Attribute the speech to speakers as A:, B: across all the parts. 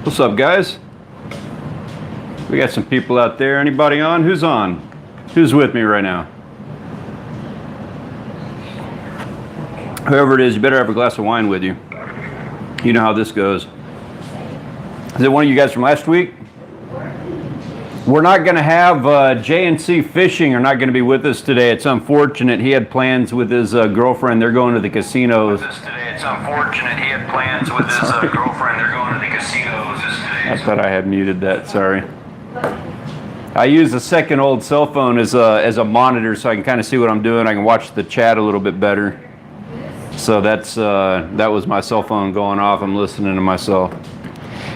A: What's up, guys? We got some people out there. Anybody on? Who's on? Who's with me right now? Whoever it is, you better have a glass of wine with you. You know how this goes. Is it one of you guys from last week? We're not going to have J&C Fishing are not going to be with us today. It's unfortunate. He had plans with his girlfriend. They're going to the casinos.
B: It's unfortunate. He had plans with his girlfriend. They're going to the casinos today.
A: I thought I had muted that. Sorry. I use a second old cell phone as a monitor so I can kind of see what I'm doing. I can watch the chat a little bit better. So that was my cell phone going off. I'm listening to myself.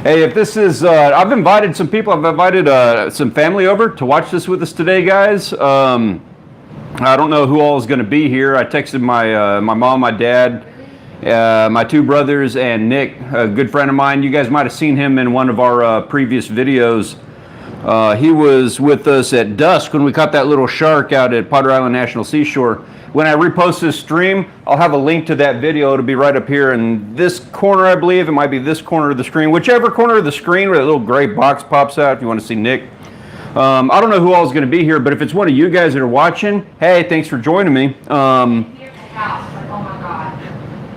A: Hey, if this is, I've invited some people. I've invited some family over to watch this with us today, guys. I don't know who all is going to be here. I texted my mom, my dad, my two brothers, and Nick, a good friend of mine. You guys might have seen him in one of our previous videos. He was with us at dusk when we caught that little shark out at Potter Island National Seashore. When I repost this stream, I'll have a link to that video. It'll be right up here in this corner, I believe. It might be this corner of the screen. Whichever corner of the screen where that little gray box pops out if you want to see Nick. I don't know who all is going to be here, but if it's one of you guys that are watching, hey, thanks for joining me.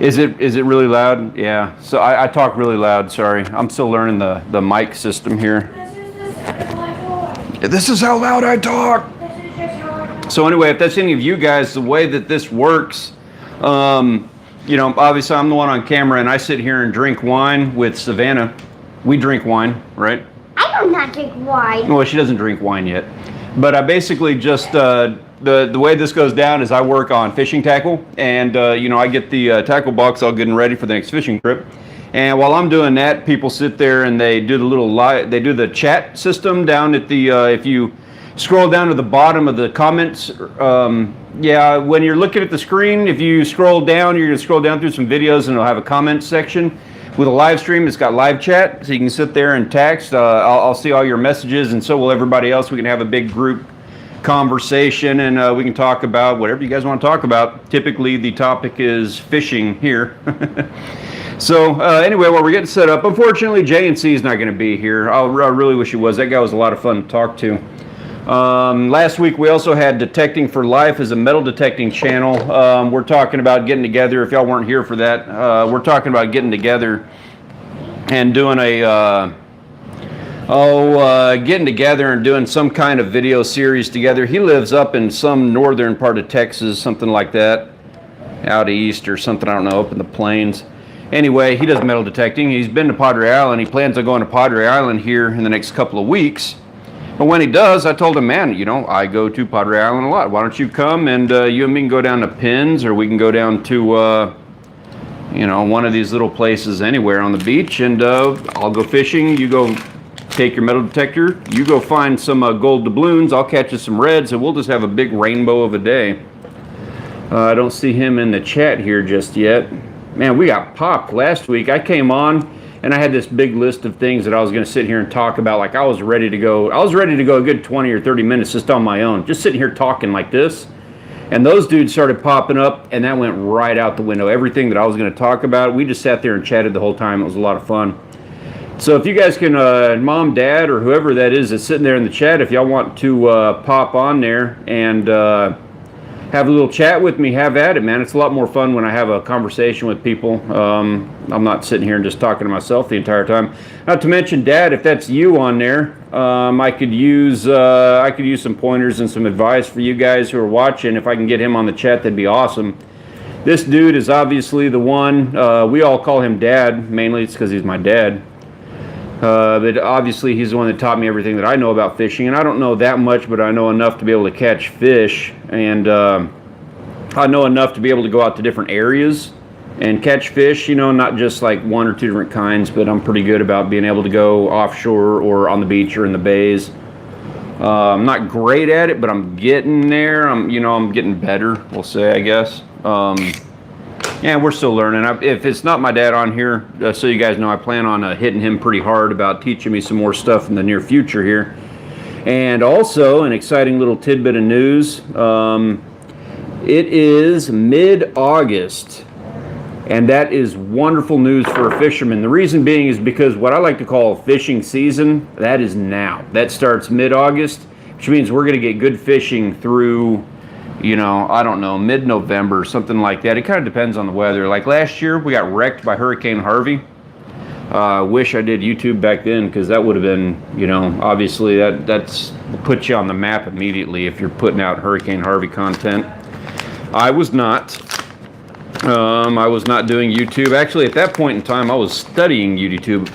A: Is it really loud? Yeah. So I talk really loud, sorry. I'm still learning the mic system here. This is how loud I talk. So anyway, if that's any of you guys, the way that this works, you know, obviously I'm the one on camera and I sit here and drink wine with Savannah. We drink wine, right?
C: I do not drink wine.
A: Well, she doesn't drink wine yet. But I basically just, the way this goes down is I work on fishing tackle. And, you know, I get the tackle box all good and ready for the next fishing trip. And while I'm doing that, people sit there and they do the little they do the chat system down at the, if you scroll down to the bottom of the comments. Yeah, when you're looking at the screen, if you scroll down, you're going to scroll down through some videos and it'll have a comment section. With a live stream, it's got live chat, so you can sit there and text. I'll see all your messages, and so will everybody else. We can have a big group conversation, and we can talk about whatever you guys want to talk about. Typically, the topic is fishing here. So anyway, while we're getting set up, unfortunately, J&C is not going to be here. I really wish he was. That guy was a lot of fun to talk to. Last week we also had Detecting for Life as a metal detecting channel. We're talking about getting together. If y'all weren't here for that, we're talking about getting together and doing getting together and doing some kind of video series together. He lives up in some northern part of Texas, something like that, out east or something, I don't know, up in the plains. Anyway, he does metal detecting. He's been to Padre Island. He plans on going to Padre Island here in the next couple of weeks. But when he does, I told him, man, you know, I go to Padre Island a lot. Why don't you come and you and me can go down to Pins, or we can go down to, you know, one of these little places anywhere on the beach, and I'll go fishing. You go take your metal detector. You go find some gold doubloons. I'll catch you some reds, and we'll just have a big rainbow of a day. I don't see him in the chat here just yet. Man, we got popped last week. I came on and I had this big list of things that I was going to sit here and talk about. Like I was ready to go. I was ready to go a good 20 or 30 minutes just on my own, just sitting here talking like this. And those dudes started popping up, and that went right out the window. Everything that I was going to talk about, we just sat there and chatted the whole time. It was a lot of fun. So if you guys can, mom, dad, or whoever that is that's sitting there in the chat, if y'all want to pop on there and have a little chat with me, have at it, man. It's a lot more fun when I have a conversation with people. I'm not sitting here and just talking to myself the entire time. Not to mention, Dad, if that's you on there, I could use some pointers and some advice for you guys who are watching. If I can get him on the chat, that'd be awesome. This dude is obviously the one. We all call him Dad. Mainly it's because he's my dad. But obviously he's the one that taught me everything that I know about fishing, and I don't know that much, but I know enough to be able to catch fish, and I know enough to be able to go out to different areas and catch fish, you know, not just like one or two different kinds, but I'm pretty good about being able to go offshore or on the beach or in the bays. I'm not great at it, but I'm getting there. I'm getting better, we'll say, I guess. Yeah, we're still learning. If it's not my dad on here, so you guys know, I plan on hitting him pretty hard about teaching me some more stuff in the near future here. And also, an exciting little tidbit of news. It is mid-August, And that is wonderful news for a fisherman. The reason being is because what I like to call fishing season, that is now. That starts mid-August, which means we're going to get good fishing through, you know, I don't know, mid-November, something like that. It kind of depends on the weather. Like last year, we got wrecked by Hurricane Harvey. Wish I did YouTube back then, because that would have been, you know, obviously that's put you on the map immediately if you're putting out Hurricane Harvey content. I was not. I was not doing YouTube. Actually, at that point in time, I was studying YouTube.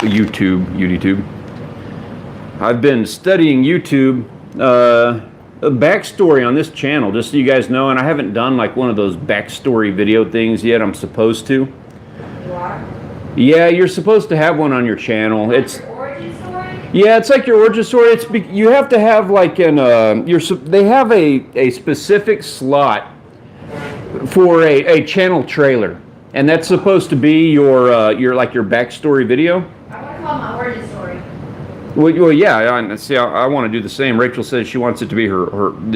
A: I've been studying YouTube. A backstory on this channel, just so you guys know, and I haven't done like one of those backstory video things yet. I'm supposed to.
D: You are?
A: Yeah, you're supposed to have one on your channel. It's
D: your origin story?
A: yeah, it's like your origin story. You have to have like an they have a specific slot for a channel trailer, and that's supposed to be your like your backstory video.
D: I want to call my origin story.
A: Well, yeah. I want to do the same. Rachel says she wants it to be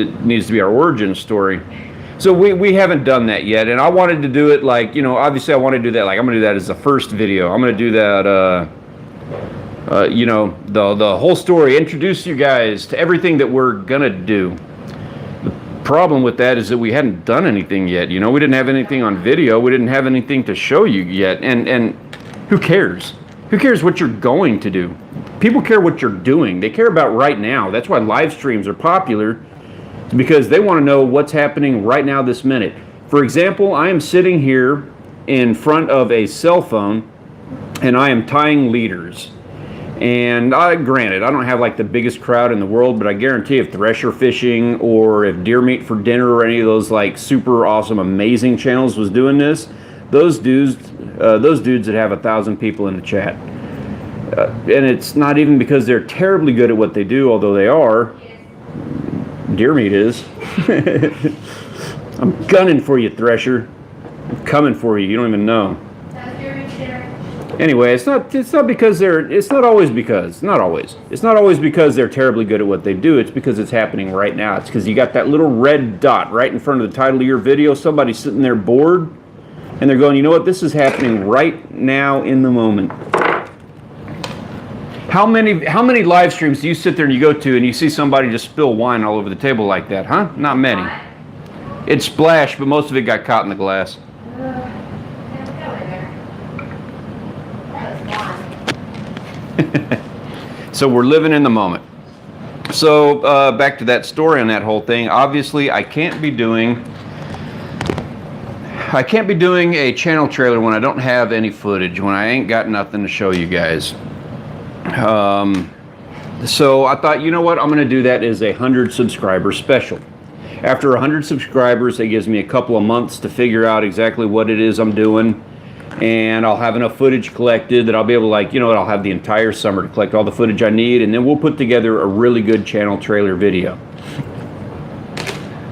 A: it needs to be our origin story. So we haven't done that yet, and I wanted to do it like, you know, obviously I want to do that like I'm going to do that as the first video. I'm going to do that you know, the whole story, introduce you guys to everything that we're going to do. The problem with that is that we hadn't done anything yet. You know, we didn't have anything on video. We didn't have anything to show you yet. And who cares? Who cares what you're going to do? People care what you're doing. They care about right now. That's why live streams are popular, because they want to know what's happening right now this minute. For example, I am sitting here in front of a cell phone and I am tying leaders. And granted, I don't have like the biggest crowd in the world, but I guarantee if thresher fishing or if deer meat for dinner or any of those like super awesome, amazing channels was doing this, those dudes that have 1,000 people in the chat. And it's not even because they're terribly good at what they do, although they are. Deer meat is. I'm gunning for you, Thresher. I'm coming for you. You don't even know. Anyway, it's not because it's not always because they're terribly good at what they do. It's because it's happening right now. It's because you got that little red dot right in front of the title of your video. Somebody's sitting there bored, and they're going, you know what? This is happening right now in the moment. How many live streams do you sit there and you go to and you see somebody just spill wine all over the table like that, huh? Not many. It splashed, but most of it got caught in the glass. So we're living in the moment. So back to that story on that whole thing. Obviously, I can't be doing a channel trailer when I don't have any footage, when I ain't got nothing to show you guys. So I thought, you know what, I'm going to do that as a 100 subscriber special. After 100 subscribers, that gives me a couple of months to figure out exactly what it is I'm doing, and I'll have enough footage collected that I'll be able to, like, you know what, I'll have the entire summer to collect all the footage I need, and then we'll put together a really good channel trailer video.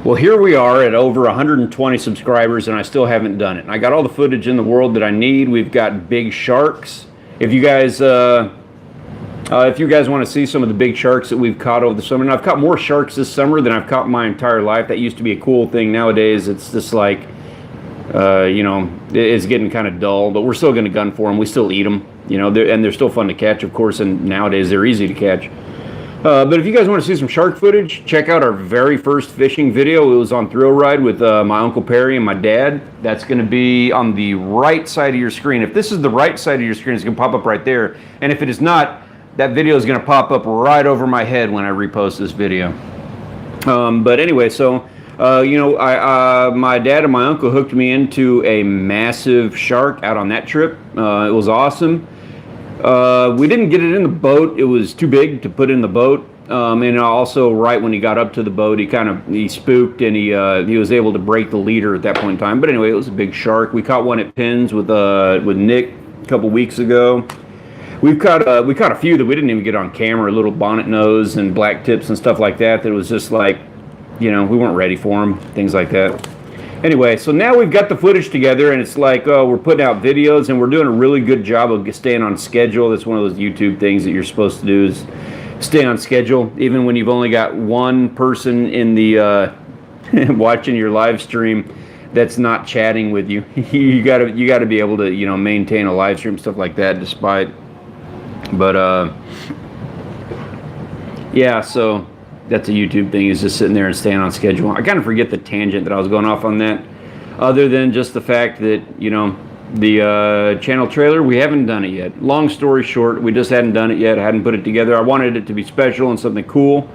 A: Well, here we are at over 120 subscribers, and I still haven't done it. I got all the footage in the world that I need. We've got big sharks. If you guys want to see some of the big sharks that we've caught over the summer, and I've caught more sharks this summer than I've caught my entire life. That used to be a cool thing. Nowadays, it's just like, you know, it's getting kind of dull, but we're still going to gun for them. We still eat them, you know, and they're still fun to catch, of course, and nowadays they're easy to catch. But if you guys want to see some shark footage, check out our very first fishing video. It was on Thrill Ride with my Uncle Perry and my dad. That's going to be on the right side of your screen. If this is the right side of your screen, it's going to pop up right there. And if it is not, that video is going to pop up right over my head when I repost this video. But anyway, so, you know, my dad and my uncle hooked me into a massive shark out on that trip. It was awesome. We didn't get it in the boat. It was too big to put in the boat. And also, right when he got up to the boat, he spooked, and he was able to break the leader at that point in time. But anyway, it was a big shark. We caught one at Pins with Nick a couple weeks ago. We caught a few that we didn't even get on camera, little bonnet nose and black tips and stuff like that. That was just like, you know, we weren't ready for them, things like that. Anyway, so now we've got the footage together, and it's like, oh, we're putting out videos, and we're doing a really good job of staying on schedule. That's one of those YouTube things that you're supposed to do, is stay on schedule, even when you've only got one person in the watching your live stream. that's not chatting with you. you gotta be able to, you know, maintain a live stream, stuff like that, despite. But yeah, so that's a YouTube thing, is just sitting there and staying on schedule. I kind of forget the tangent that I was going off on that, other than just the fact that, you know, the channel trailer, we haven't done it yet. Long story short, we just hadn't done it yet. I hadn't put it together. I wanted it to be special and something cool.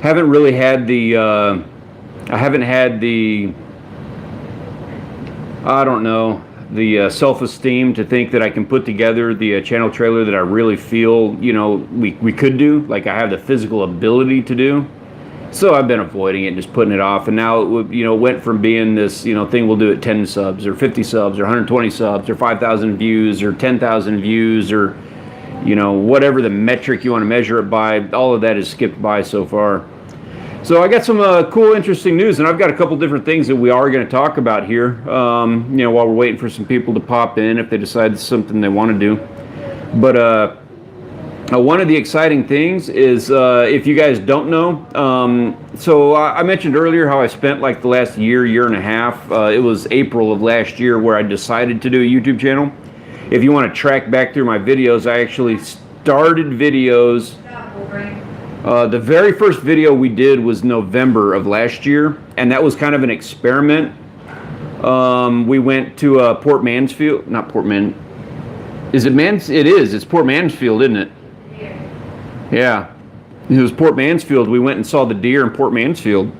A: Haven't really had the I haven't had the, I don't know, the self-esteem to think that I can put together the channel trailer that I really feel, you know, we could do, like I have the physical ability to do. So I've been avoiding it and just putting it off, and now it, you know, went from being this, you know, thing we'll do at 10 subs or 50 subs or 120 subs or 5,000 views or 10,000 views or, you know, whatever the metric you want to measure it by. All of that is skipped by so far. So I got some cool, interesting news, and I've got a couple different things that we are going to talk about here, you know, while we're waiting for some people to pop in if they decide it's something they want to do. But one of the exciting things is, if you guys don't know, so I mentioned earlier how I spent like the last year and a half, it was April of last year where I decided to do a YouTube channel. If you want to track back through my videos, I actually started videos. The very first video we did was November of last year, and that was kind of an experiment. We went to Port Mansfield, not Port Man. Is it Mans? It is. It's Port Mansfield, isn't it? Yeah, it was Port Mansfield. We went and saw the deer in Port Mansfield.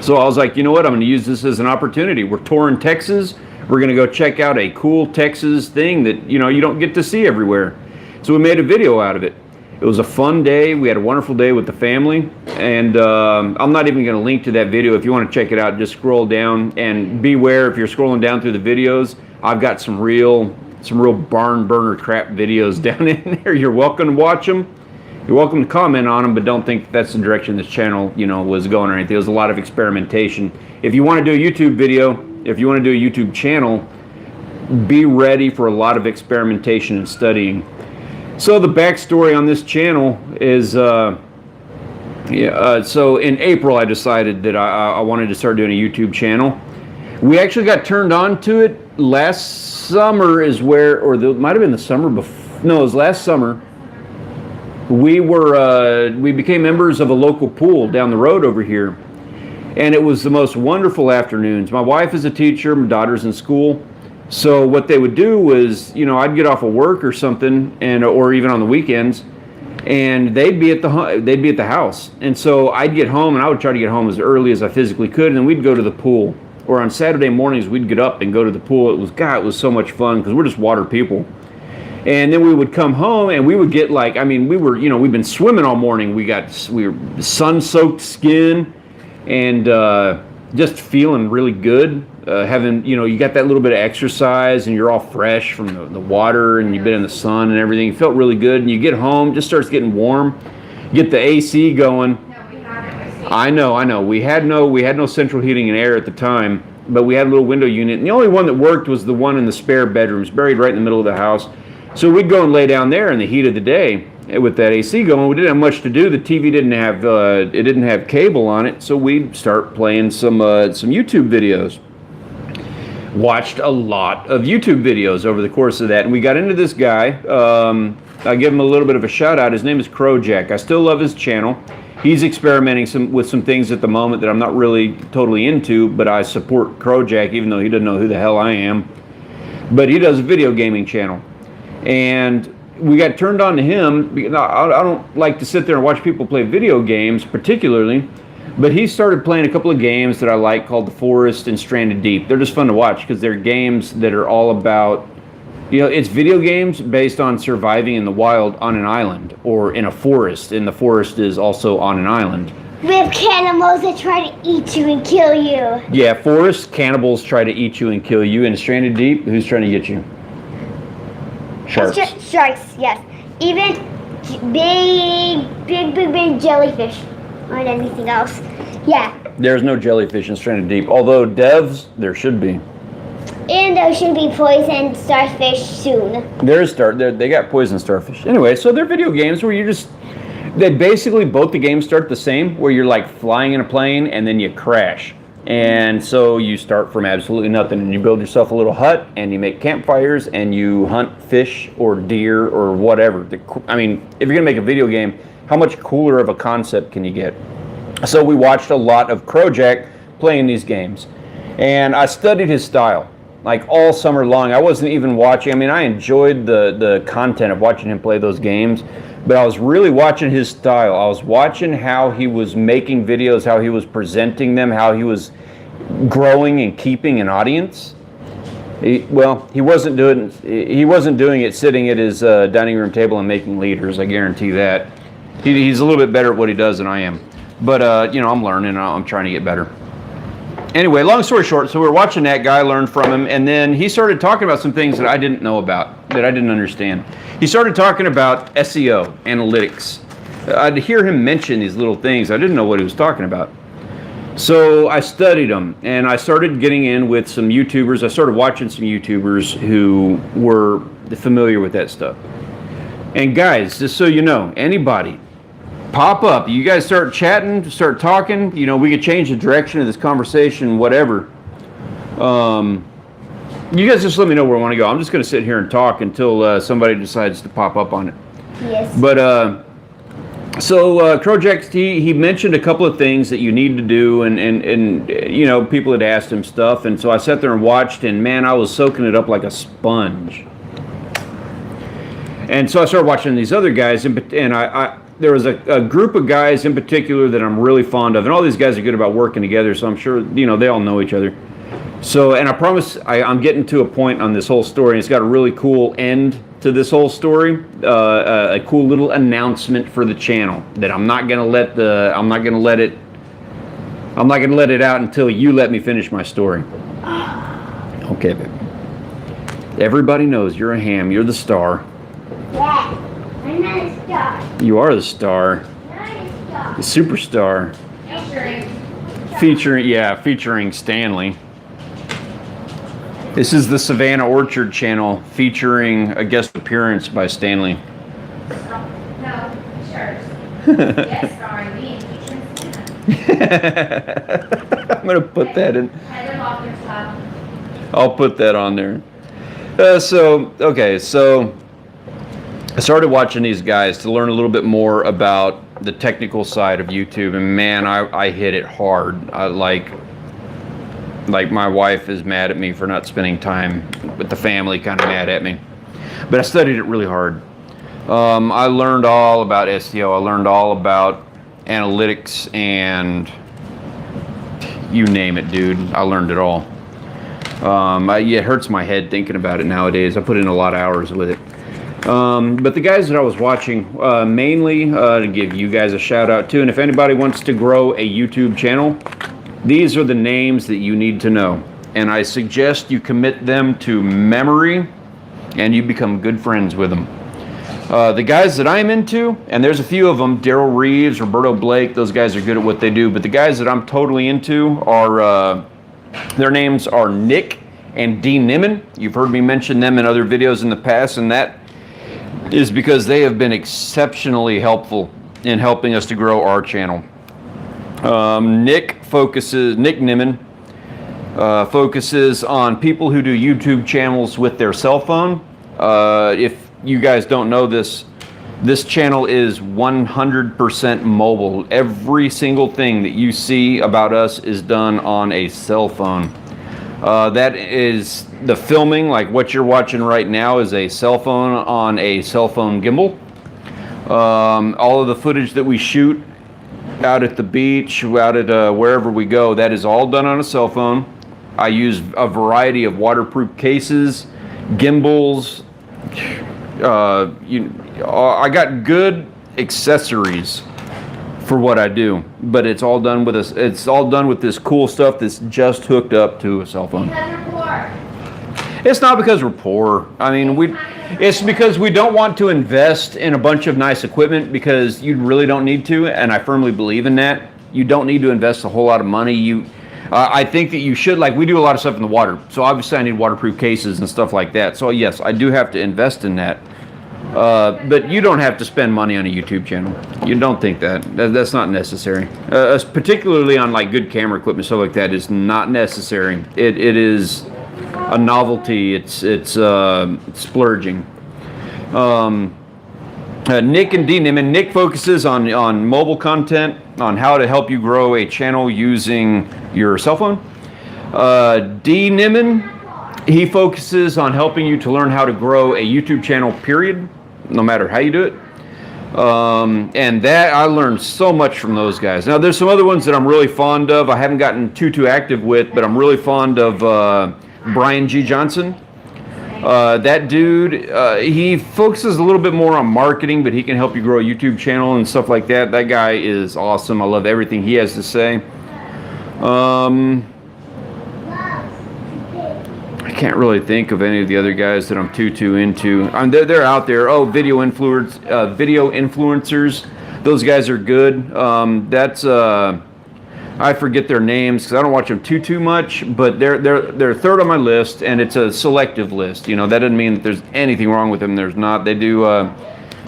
A: So I was like, you know what? I'm going to use this as an opportunity. We're touring Texas. We're going to go check out a cool Texas thing that, you know, you don't get to see everywhere. So we made a video out of it. It was a fun day. We had a wonderful day with the family. And I'm not even going to link to that video. If you want to check it out, just scroll down. And beware, if you're scrolling down through the videos, I've got some real barn burner crap videos down in there. You're welcome to watch them. You're welcome to comment on them, but don't think that's the direction this channel, you know, was going or anything. There was a lot of experimentation. If you want to do a YouTube video, if you want to do a YouTube channel, be ready for a lot of experimentation and studying. So the backstory on this channel is, so in April I decided that I wanted to start doing a YouTube channel. We actually got turned on to it last summer, is where, or it might have been the summer before. No, it was last summer. We became members of a local pool down the road over here, and it was the most wonderful afternoons. My wife is a teacher, my daughter's in school, so what they would do was, you know, I'd get off of work or something, or even on the weekends, and they'd be at the house, and so I'd get home, and I would try to get home as early as I physically could, and then we'd go to the pool. Or on Saturday mornings we'd get up and go to the pool. It was so much fun because we're just water people. And then we would come home and we would get like, I mean, we were, you know, we've been swimming all morning. We were sun-soaked skin and just feeling really good. Having, you know, you got that little bit of exercise and you're all fresh from the water and you've been in the sun and everything. You felt really good. And you get home, just starts getting warm. Get the AC going.
D: No, we haven't.
A: I know. We had no central heating and air at the time, but we had a little window unit. And the only one that worked was the one in the spare bedrooms, buried right in the middle of the house. So we'd go and lay down there in the heat of the day with that AC going. We didn't have much to do. The TV didn't have cable on it, so we'd start playing some YouTube videos. Watched a lot of YouTube videos over the course of that, and we got into this guy. I'll give him a little bit of a shout out. His name is Crojack. I still love his channel. He's experimenting with some things at the moment that I'm not really totally into, but I support Crojack even though he doesn't know who the hell I am. But he does a video gaming channel. And we got turned on to him because I don't like to sit there and watch people play video games particularly, but he started playing a couple of games that I like called The Forest and Stranded Deep. They're just fun to watch because they're games that are all about, you know, it's video games based on surviving in the wild on an island or in a forest, and the forest is also on an island.
C: With cannibals that try to eat you and kill you.
A: Yeah, forest cannibals try to eat you and kill you, and Stranded Deep, who's trying to get you? Sharks.
C: Sharks, yes. Even big jellyfish. Or anything else. Yeah.
A: There's no jellyfish in Stranded Deep, although devs, there should be.
C: And there should be poison starfish soon.
A: They got poison starfish. Anyway, so they're video games where they basically, both the games start the same, where you're like flying in a plane and then you crash. And so you start from absolutely nothing, and you build yourself a little hut, and you make campfires, and you hunt fish or deer or whatever. I mean, if you're gonna make a video game, how much cooler of a concept can you get? So we watched a lot of Crojack playing these games, and I studied his style like all summer long. I wasn't even watching. I mean, I enjoyed the content of watching him play those games, but I was really watching his style. I was watching how he was making videos, how he was presenting them, how he was growing and keeping an audience. He wasn't doing it sitting at his dining room table and making leaders. I guarantee that. He's a little bit better at what he does than I am. But, you know, I'm learning. I'm trying to get better. Anyway, long story short, so we were watching that guy, learn from him, and then he started talking about some things that I didn't know about, that I didn't understand. He started talking about SEO, analytics. I'd hear him mention these little things. I didn't know what he was talking about. So I studied them, and I started getting in with some YouTubers. I started watching some YouTubers who were familiar with that stuff. And guys, just so you know, anybody, pop up. You guys start chatting, start talking. You know, we could change the direction of this conversation, whatever. You guys just let me know where I want to go. I'm just going to sit here and talk until somebody decides to pop up on it.
C: Yes.
A: But Crojack, he mentioned a couple of things that you need to do, and you know, people had asked him stuff, and so I sat there and watched, and man, I was soaking it up like a sponge. And so I started watching these other guys, and there was a group of guys in particular that I'm really fond of, and all these guys are good about working together, so I'm sure, you know, they all know each other. So, and I promise I'm getting to a point on this whole story, and it's got a really cool end to this whole story, a cool little announcement for the channel that I'm not gonna let it out until you let me finish my story. Okay, baby. Everybody knows you're a ham. You're the star.
C: Yeah. I'm not a star.
A: You are the star.
C: Not a star.
A: The superstar. Featuring Stanley. This is the Savannah Orchard channel featuring a guest appearance by Stanley.
D: No, sure. Yes, sorry, me and featuring
A: I'm gonna put that in.
D: Heather Lochner's top.
A: I'll put that on there. So I started watching these guys to learn a little bit more about the technical side of YouTube, and man, I hit it hard. Like my wife is mad at me for not spending time with the family, kind of mad at me. But I studied it really hard. I learned all about SEO. I learned all about analytics, and you name it, dude. I learned it all. It hurts my head thinking about it nowadays. I put in a lot of hours with it. But the guys that I was watching, mainly to give you guys a shout out to, and if anybody wants to grow a YouTube channel, these are the names that you need to know. And I suggest you commit them to memory and you become good friends with them. The guys that I'm into, and there's a few of them, Daryl Reeves, Roberto Blake, those guys are good at what they do, but the guys that I'm totally into are, their names are Nick and Dee Nimmin. You've heard me mention them in other videos in the past, and that is because they have been exceptionally helpful in helping us to grow our channel. Nick Nimmin focuses on people who do YouTube channels with their cell phone. If you guys don't know this channel is 100% mobile. Every single thing that you see about us is done on a cell phone. That is the filming, like what you're watching right now is a cell phone on a cell phone gimbal. All of the footage that we shoot out at the beach, out at wherever we go, that is all done on a cell phone. I use a variety of waterproof cases, gimbals. I got good accessories for what I do, but it's all done with this. It's all done with this cool stuff that's just hooked up to a cell phone.
D: Because we're poor.
A: It's not because we're poor. I mean, it's because we don't want to invest in a bunch of nice equipment because you really don't need to, and I firmly believe in that. You don't need to invest a whole lot of money. I think that you should, like we do a lot of stuff in the water, so obviously I need waterproof cases and stuff like that. So yes, I do have to invest in that. But you don't have to spend money on a YouTube channel. You don't think that's not necessary. Particularly on like good camera equipment, stuff like that is not necessary. It is a novelty. It's splurging. Nick and D Nimmin. Nick focuses on mobile content, on how to help you grow a channel using your cell phone. D Nimmin, he focuses on helping you to learn how to grow a YouTube channel, period, no matter how you do it. And that I learned so much from those guys. Now there's some other ones that I'm really fond of. I haven't gotten too active with, but I'm really fond of Brian G. Johnson. That dude, he focuses a little bit more on marketing, but he can help you grow a YouTube channel and stuff like that. That guy is awesome. I love everything he has to say. I can't really think of any of the other guys that I'm too into. They're out there. Oh, video influencers. Those guys are good. I forget their names because I don't watch them too much, but they're third on my list, and it's a selective list. You know, that doesn't mean that there's anything wrong with them. There's not. They do.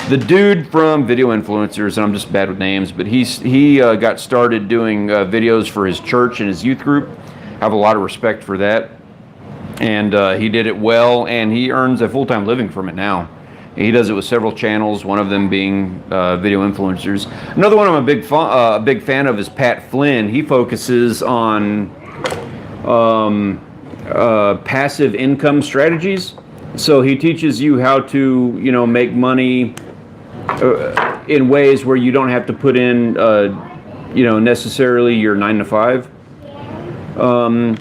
A: The dude from Video Influencers, and I'm just bad with names, but he got started doing videos for his church and his youth group. I have a lot of respect for that, and he did it well, and he earns a full-time living from it now. He does it with several channels, one of them being Video Influencers. Another one I'm a big fan of is Pat Flynn. He focuses on passive income strategies. So he teaches you how to, make money in ways where you don't have to put in, necessarily your 9 to 5.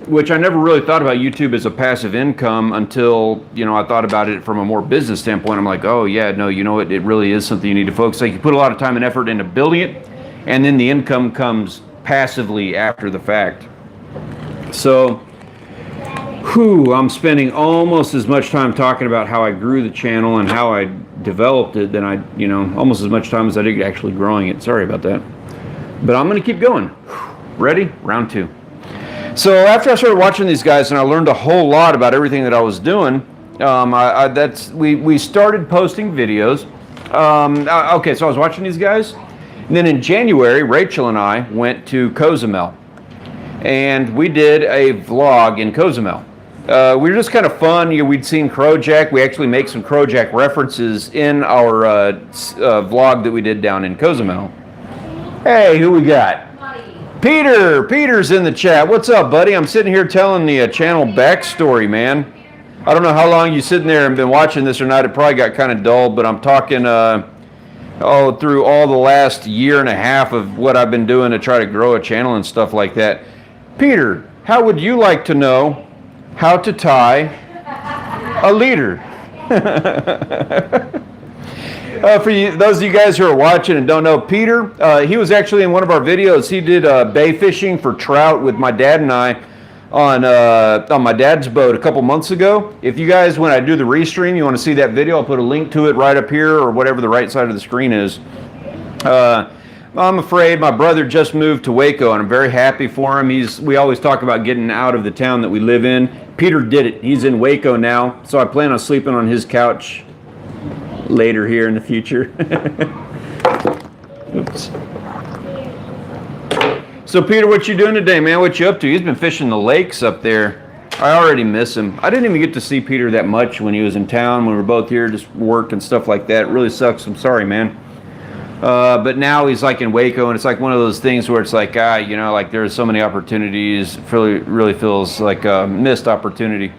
A: Which I never really thought about YouTube as a passive income until, I thought about it from a more business standpoint. I'm like, oh yeah, no, you know what? It really is something you need to focus. Like you put a lot of time and effort into building it, and then the income comes passively after the fact. So, I'm spending almost as much time talking about how I grew the channel and how I developed it than almost as much time as I did actually growing it. Sorry about that. But I'm going to keep going. Ready? Round 2. So after I started watching these guys and I learned a whole lot about everything that I was doing, we started posting videos. Okay, so I was watching these guys, and then in January, Rachel and I went to Cozumel, and we did a vlog in Cozumel. We were just kind of fun. We'd seen Crojack. We actually make some Crojack references in our vlog that we did down in Cozumel. Hey, who we got? Peter's in the chat. What's up, buddy? I'm sitting here telling the channel backstory, man. I don't know how long you sitting there and been watching this or not. It probably got kind of dull, but I'm talking through all the last year and a half of what I've been doing to try to grow a channel and stuff like that. Peter, how would you like to know how to tie a leader? For those of you guys who are watching and don't know, Peter, he was actually in one of our videos. He did bay fishing for trout with my dad and I on my dad's boat a couple months ago. If you guys, when I do the restream, you want to see that video, I'll put a link to it right up here or whatever the right side of the screen is. I'm afraid my brother just moved to Waco, and I'm very happy for him. We always talk about getting out of the town that we live in. Peter did it. He's in Waco now, so I plan on sleeping on his couch later here in the future. Oops. So Peter, what you doing today, man? What you up to? He's been fishing the lakes up there. I already miss him. I didn't even get to see Peter that much when he was in town, when we were both here, just work and stuff like that. It really sucks. I'm sorry, man. But now he's like in Waco, and it's like one of those things where it's like, like there's so many opportunities. Really feels like a missed opportunity.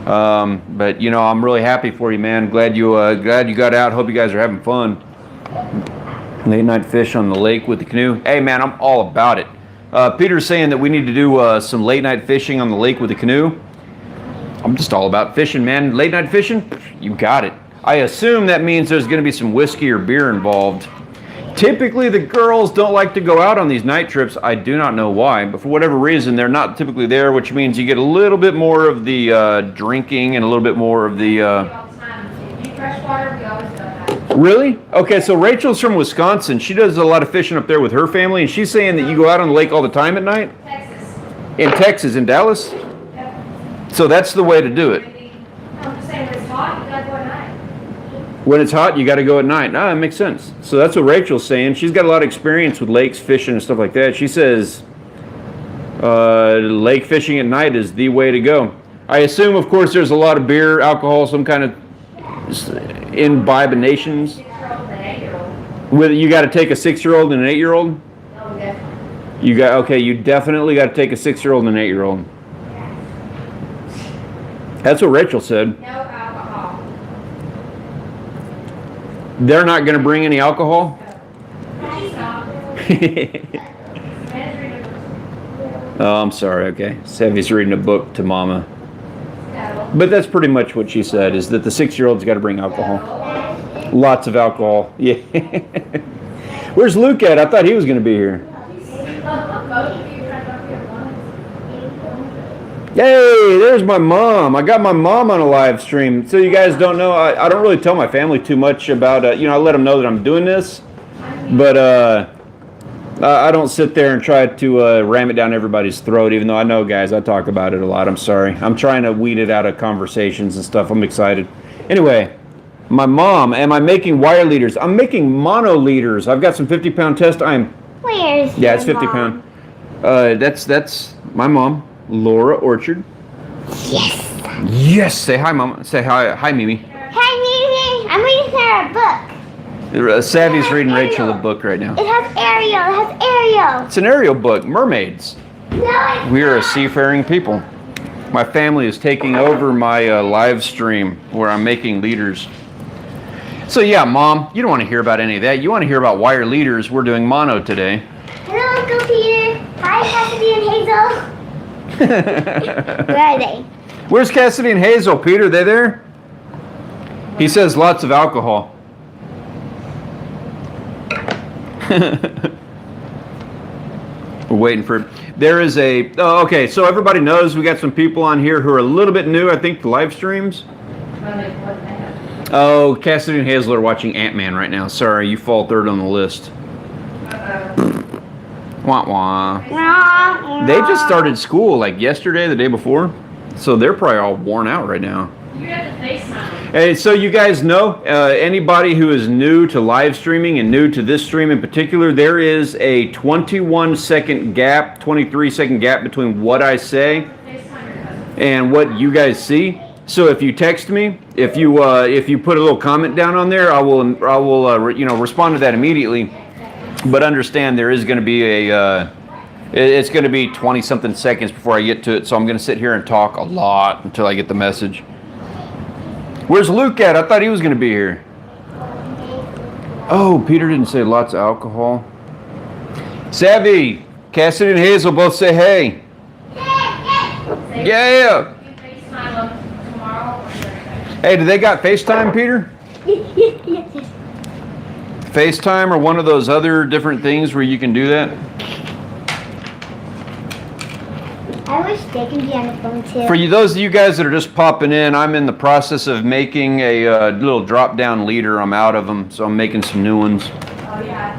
A: But I'm really happy for you, man. Glad you got out. Hope you guys are having fun. Late night fish on the lake with the canoe. Hey, man, I'm all about it. Peter's saying that we need to do some late night fishing on the lake with the canoe. I'm just all about fishing, man. Late night fishing, you got it. I assume that means there's going to be some whiskey or beer involved. Typically, the girls don't like to go out on these night trips. I do not know why, but for whatever reason, they're not typically there, which means you get a little bit more of the drinking and a little bit more of the... Really? Okay, so Rachel's from Wisconsin. She does a lot of fishing up there with her family, and she's saying that you go out on the lake all the time at night?
D: Texas.
A: In Texas, in Dallas?
D: Yep.
A: So that's the way to do it.
D: I'm just saying, when it's hot, you gotta go at night.
A: When it's hot, you got to go at night. Ah, that makes sense. So that's what Rachel's saying. She's got a lot of experience with lakes, fishing, and stuff like that. She says lake fishing at night is the way to go. I assume, of course, there's a lot of beer, alcohol, some kind of imbibonations.
D: 6-year-old and 8-year-old.
A: With you got to take a 6-year-old and an 8-year-old.
D: Oh, definitely.
A: You got okay. You definitely got to take a 6-year-old and an 8-year-old. That's what Rachel said.
D: No alcohol.
A: They're not going to bring any alcohol.
D: Please stop.
A: Oh, I'm sorry. Okay, Savvy's reading a book to Mama,
D: No.
A: but that's pretty much what she said. Is that the 6-year-old's got to bring alcohol? Lots of alcohol. Yeah. Where's Luke at? I thought he was going to be here. Hey, there's my mom. I got my mom on a live stream. So you guys don't know, I don't really tell my family too much about, I let them know that I'm doing this. But I don't sit there and try to ram it down everybody's throat, even though I know, guys, I talk about it a lot. I'm sorry. I'm trying to weed it out of conversations and stuff. I'm excited. Anyway, my mom, am I making wire leaders? I'm making mono leaders. I've got some 50-pound test.
C: Where's
A: Yeah, it's
C: your
A: 50
C: mom?
A: pound. That's my mom, Laura Orchard.
C: Yes.
A: Yes, say hi, Mama. Say hi, Mimi.
C: Hi, Mimi. I'm reading her a book.
A: Savvy's reading Rachel a book right now.
C: It has Ariel. It has Ariel.
A: It's an Ariel book, mermaids.
C: No, it's
A: We are a
C: not.
A: seafaring people. My family is taking over my live stream where I'm making leaders. So yeah, Mom, you don't want to hear about any of that. You want to hear about wire leaders. We're doing mono today.
C: Hello, Uncle Peter. Hi, Cassidy and Hazel. Where are they?
A: Where's Cassidy and Hazel, Peter? They there? He says lots of alcohol. We're waiting for it. There is a... Oh, okay, so everybody knows we got some people on here who are a little bit new, I think, to live streams. Oh, Cassidy and Hazel are watching Ant-Man right now. Sorry, you fall third on the list. Wah wah. They just started school like yesterday, the day before. So they're probably all worn out right now.
D: You have to FaceTime.
A: Hey, so you guys know, anybody who is new to live streaming and new to this stream in particular, there is a 21-second gap, 23-second gap between what I say
D: FaceTime your cousin.
A: and what you guys see. So if you text me, if you put a little comment down on there, I will respond to that immediately. But understand there is going to be it's going to be 20-something seconds before I get to it. So I'm going to sit here and talk a lot until I get the message. Where's Luke at? I thought he was going to be here. Oh, Peter didn't say lots of alcohol. Savvy, Cassidy and Hazel both say hey.
D: Say
A: Yeah.
D: You can FaceTime them tomorrow or Thursday.
A: Hey, do they got FaceTime, Peter? FaceTime or one of those other different things where you can do that?
C: I wish they can be on the phone too.
A: For you, those of you guys that are just popping in, I'm in the process of making a little drop-down leader. I'm out of them, so I'm making some new ones.
D: Oh, yeah.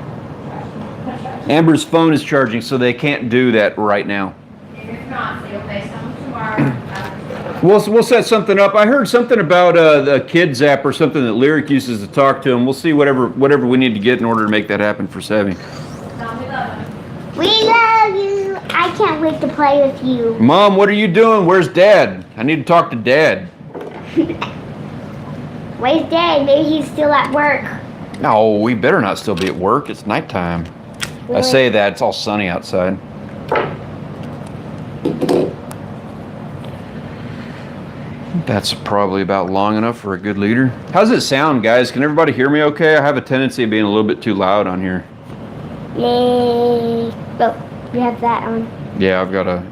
A: Amber's phone is charging, so they can't do that right now.
D: If not, so you'll FaceTime them tomorrow.
A: We'll set something up. I heard something about the kids app or something that Lyric uses to talk to them. We'll see whatever we need to get in order to make that happen for Savvy.
D: Tell me love them.
C: We love you. I can't wait to play with you.
A: Mom, what are you doing? Where's Dad? I need to talk to Dad.
C: Where's Dad? Maybe he's still at work.
A: No, we better not still be at work. It's nighttime. I say that. It's all sunny outside. That's probably about long enough for a good leader. How's it sound, guys? Can everybody hear me okay? I have a tendency of being a little bit too loud on here.
C: Yay. Oh, we have that on.
A: Yeah,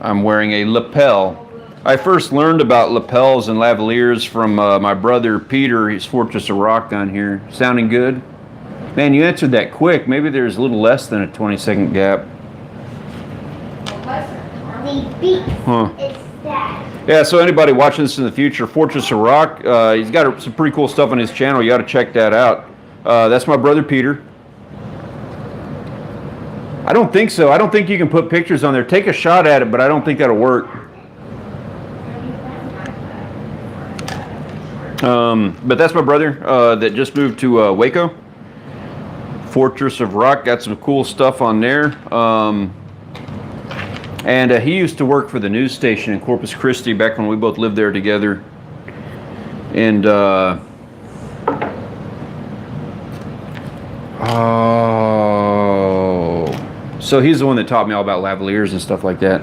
A: I'm wearing a lapel. I first learned about lapels and lavaliers from my brother Peter. He's Fortress of Rock down here. Sounding good? Man, you answered that quick. Maybe there's a little less than a 20-second gap.
C: The beat.
A: Huh.
C: It's that.
A: Yeah, so anybody watching this in the future, Fortress of Rock, he's got some pretty cool stuff on his channel. You got to check that out. That's my brother Peter. I don't think so. I don't think you can put pictures on there. Take a shot at it, but I don't think that'll work. But that's my brother that just moved to Waco. Fortress of Rock, got some cool stuff on there. And he used to work for the news station in Corpus Christi back when we both lived there together. And so he's the one that taught me all about lavaliers and stuff like that.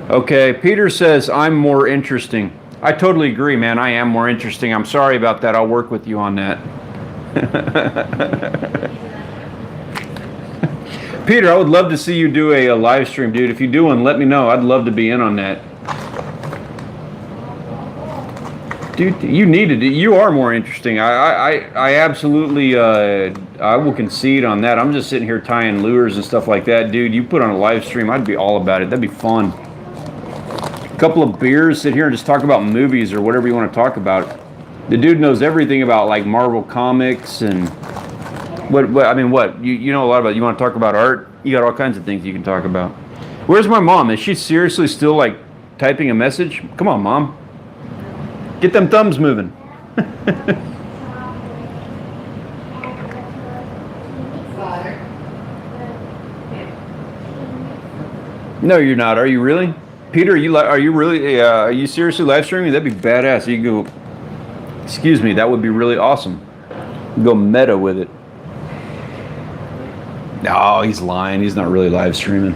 A: Okay, Peter says I'm more interesting. I totally agree, man. I am more interesting. I'm sorry about that. I'll work with you on that. Peter, I would love to see you do a live stream, dude. If you do one, let me know. I'd love to be in on that. Dude, you needed it. You are more interesting. I absolutely, I will concede on that. I'm just sitting here tying lures and stuff like that. Dude, you put on a live stream, I'd be all about it. That'd be fun. Couple of beers, sit here and just talk about movies or whatever you want to talk about. The dude knows everything about like Marvel comics and what I mean, what you know a lot about. You want to talk about art? You got all kinds of things you can talk about. Where's my mom? Is she seriously still like typing a message? Come on, Mom, get them thumbs moving. No, you're not. Are you really? Peter, are you really, are you seriously live streaming? That'd be badass. You can go, excuse me, that would be really awesome. Go meta with it. No, he's lying. He's not really live streaming.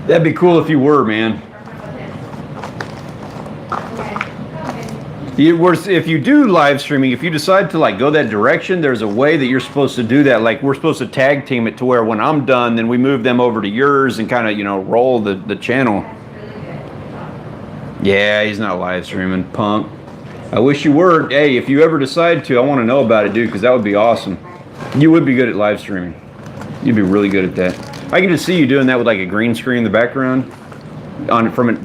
A: That'd be cool if you were, man. If you do live streaming, if you decide to like go that direction, there's a way that you're supposed to do that. Like we're supposed to tag team it to where when I'm done, then we move them over to yours and kind of, you know, roll the channel. Yeah, he's not live streaming, punk. I wish you were. Hey, if you ever decide to, I want to know about it, dude, because that would be awesome. You would be good at live streaming. You'd be really good at that. I can just see you doing that with like a green screen in the background, from a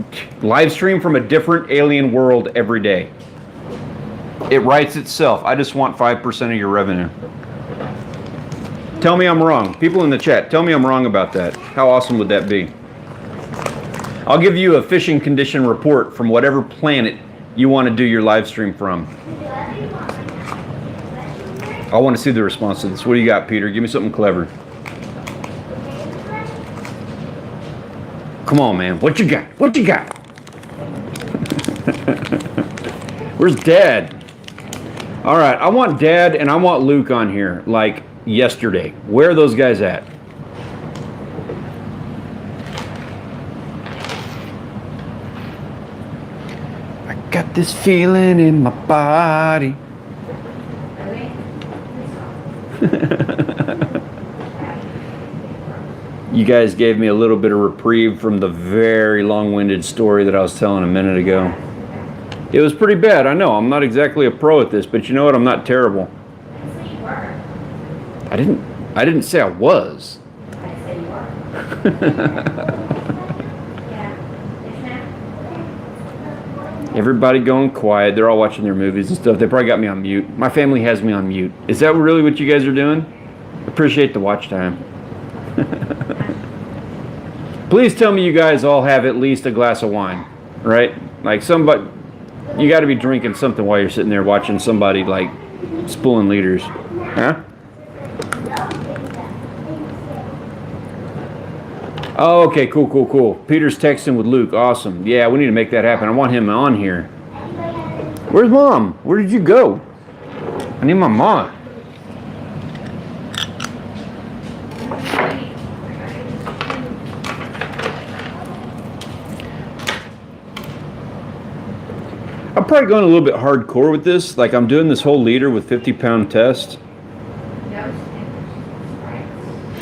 A: live stream from a different alien world every day. It writes itself. I just want 5% of your revenue. Tell me I'm wrong. People in the chat, tell me I'm wrong about that. How awesome would that be? I'll give you a fishing condition report from whatever planet you want to do your live stream from. I want to see the response to this. What do you got, Peter? Give me something clever. Come on, man. What you got? What you got? Where's Dad? All right, I want Dad and I want Luke on here like yesterday. Where are those guys at? Got this feeling in my body. You guys gave me a little bit of reprieve from the very long-winded story that I was telling a minute ago. It was pretty bad, I know. I'm not exactly a pro at this, but you know what? I'm not terrible. I didn't say I was. Everybody going quiet. They're all watching their movies and stuff. They probably got me on mute. My family has me on mute. Is that really what you guys are doing? Appreciate the watch time. Please tell me you guys all have at least a glass of wine, right? Like somebody, you got to be drinking something while you're sitting there watching somebody like spooling leaders. Huh? Oh, okay, cool. Peter's texting with Luke. Awesome. Yeah, we need to make that happen. I want him on here. Where's Mom? Where did you go? I need my mom. I'm probably going a little bit hardcore with this. Like I'm doing this whole leader with 50-pound test.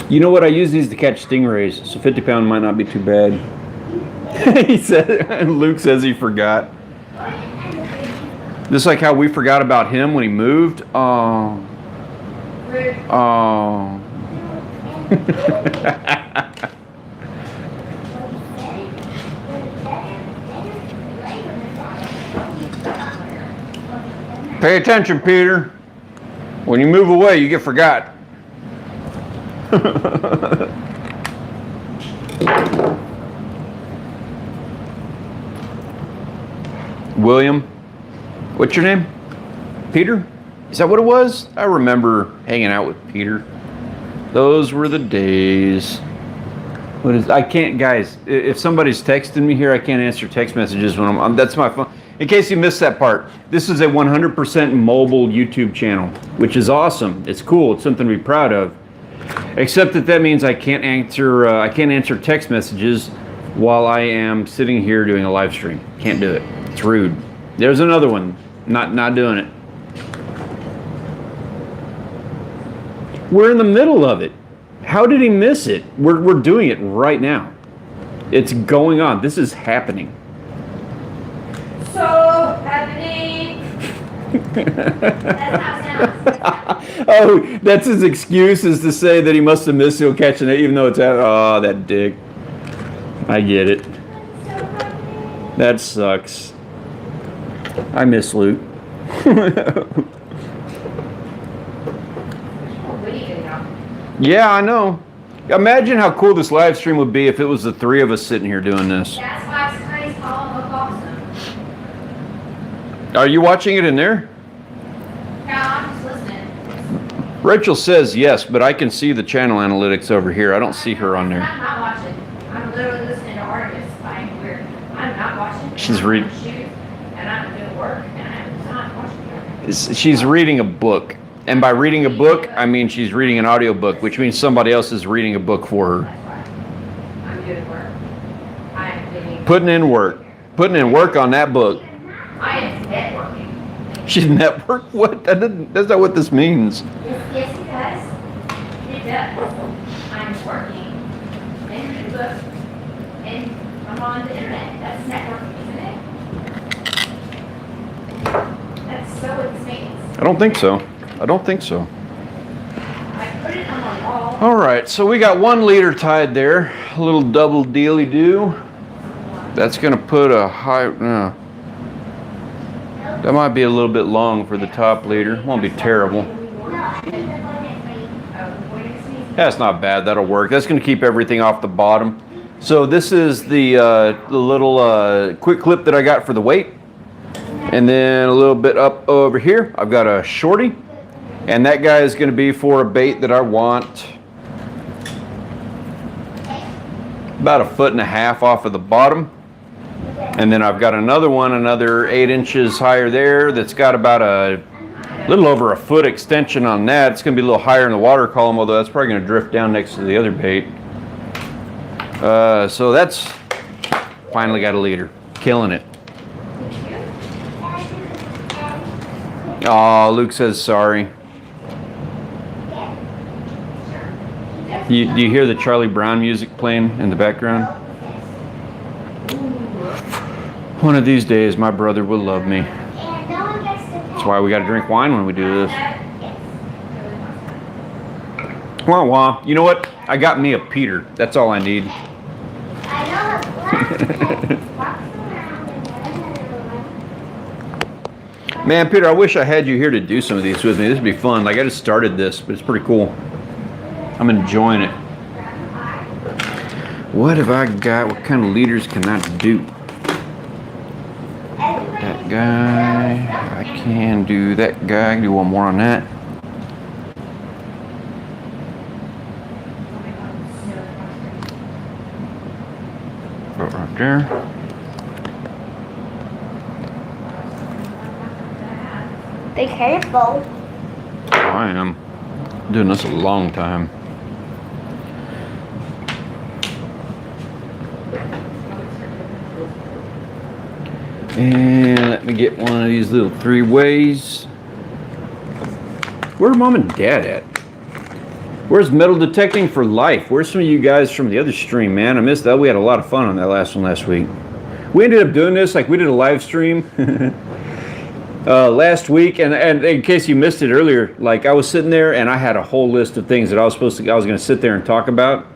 A: You know what? I use these to catch stingrays, so 50-pound might not be too bad. He said, Luke says he forgot. Just like how we forgot about him when he moved. Oh. Pay attention, Peter. When you move away, you get forgot. William. What's your name? Peter? Is that what it was? I remember hanging out with Peter. Those were the days. I can't, guys, if somebody's texting me here, I can't answer text messages when that's my phone. In case you missed that part, this is a 100% mobile YouTube channel, which is awesome. It's cool. It's something to be proud of. Except that means I can't answer text messages while I am sitting here doing a live stream. Can't do it. It's rude. There's another one. Not doing it. We're in the middle of it. How did he miss it? We're doing it right now. It's going on. This is happening.
D: So happening. That's how it sounds.
A: Oh, that's his excuse, is to say that he must have missed it catching it, even though it's out. Oh, that dick. I get it. That sucks. I miss Luke. Yeah, I know. Imagine how cool this live stream would be if it was the three of us sitting here doing this.
D: That's why somebody's calling Look Awesome.
A: Are you watching it in there?
D: No, I'm just listening.
A: Rachel says yes, but I can see the channel analytics over here. I don't see her on there.
D: I'm not watching. I'm literally listening to artists. I'm weird. I'm not watching.
A: She's reading.
D: And I'm doing work, and I'm not watching.
A: She's reading a book. And by reading a book, I mean she's reading an audio book, which means somebody else is reading a book for her.
D: That's right. I'm doing work. I'm doing.
A: Putting in work on that book.
D: I am networking.
A: She's network? What? That's not what this means.
D: Yes, it does. It does. I'm working and reading books, and I'm on the internet. That's networking, isn't it? That's so what this means.
A: I don't think so. I don't think so.
D: I put it on my wall.
A: All right, so we got 1 leader tied there. A little double dealy-do. That's going to put a high... that might be a little bit long for the top leader. Won't be terrible. That's not bad. That'll work. That's going to keep everything off the bottom. So this is the little quick clip that I got for the weight. And then a little bit up over here, I've got a shorty. And that guy is going to be for a bait that I want about 1.5 foot off of the bottom. And then I've got another one, another 8 inches higher there, that's got about a little over 1 foot extension on that. It's going to be a little higher in the water column, although that's probably going to drift down next to the other bait. So that's finally got a leader. Killing it. Oh, Luke says sorry. Do you hear the Charlie Brown music playing in the background? One of these days, my brother will love me. That's why we got to drink wine when we do this. Wah wah. You know what? I got me a Peter. That's all I need. Man, Peter, I wish I had you here to do some of these with me. This would be fun. Like, I just started this, but it's pretty cool. I'm enjoying it. What have I got? What kind of leaders can I do? That guy. I can do that guy. I can do one more on that. Put it right there.
C: Be careful.
A: I am doing this a long time. And let me get one of these little 3-ways. Where's Mom and Dad at? Where's Metal Detecting for Life? Where's some of you guys from the other stream, man? I missed that. We had a lot of fun on that last one last week. We ended up doing this, like we did a live stream last week, and in case you missed it earlier, like I was sitting there and I had a whole list of things that I was going to sit there and talk about.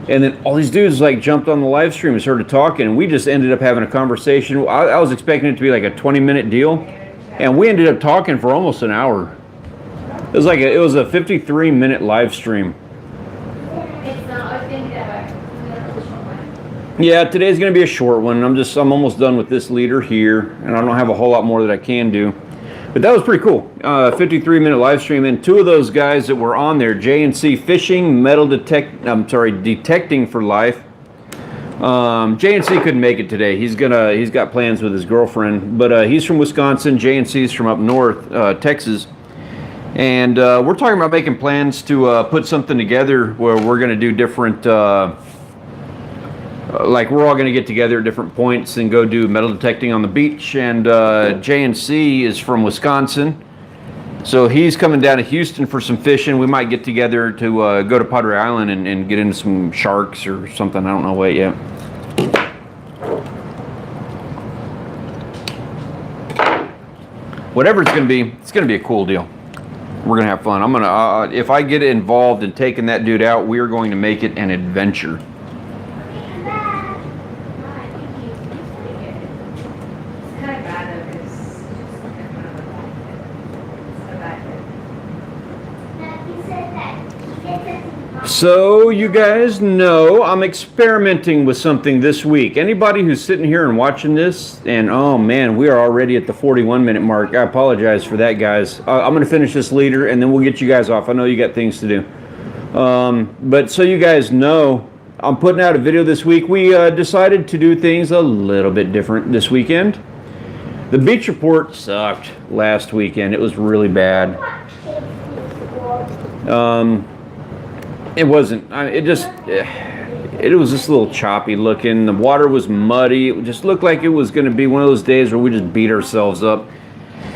A: And then all these dudes like jumped on the live stream and started talking, and we just ended up having a conversation. I was expecting it to be like a 20-minute deal, and we ended up talking for almost an hour. It was a 53-minute live stream. Yeah, today's going to be a short one. I'm almost done with this leader here, and I don't have a whole lot more that I can do. But that was pretty cool. 53-minute live stream, and two of those guys that were on there, J&C Fishing, Detecting for Life. J&C couldn't make it today. He's got plans with his girlfriend, but he's from Wisconsin. J&C's from up north, Texas, and we're talking about making plans to put something together where we're going to do different, like we're all going to get together at different points and go do metal detecting on the beach. And J&C is from Wisconsin, so he's coming down to Houston for some fishing. We might get together to go to Padre Island and get into some sharks or something. I don't know what yet. Whatever it's going to be a cool deal. We're going to have fun. I'm going to, if I get involved in taking that dude out, we are going to make it an adventure. So you guys know I'm experimenting with something this week. Anybody who's sitting here and watching this, and oh man, we are already at the 41-minute mark. I apologize for that, guys. I'm going to finish this leader and then we'll get you guys off. I know you got things to do. But so you guys know, I'm putting out a video this week. We decided to do things a little bit different this weekend. The beach report sucked last weekend. It was really bad. It wasn't. It was just a little choppy looking. The water was muddy. It just looked like it was going to be one of those days where we just beat ourselves up.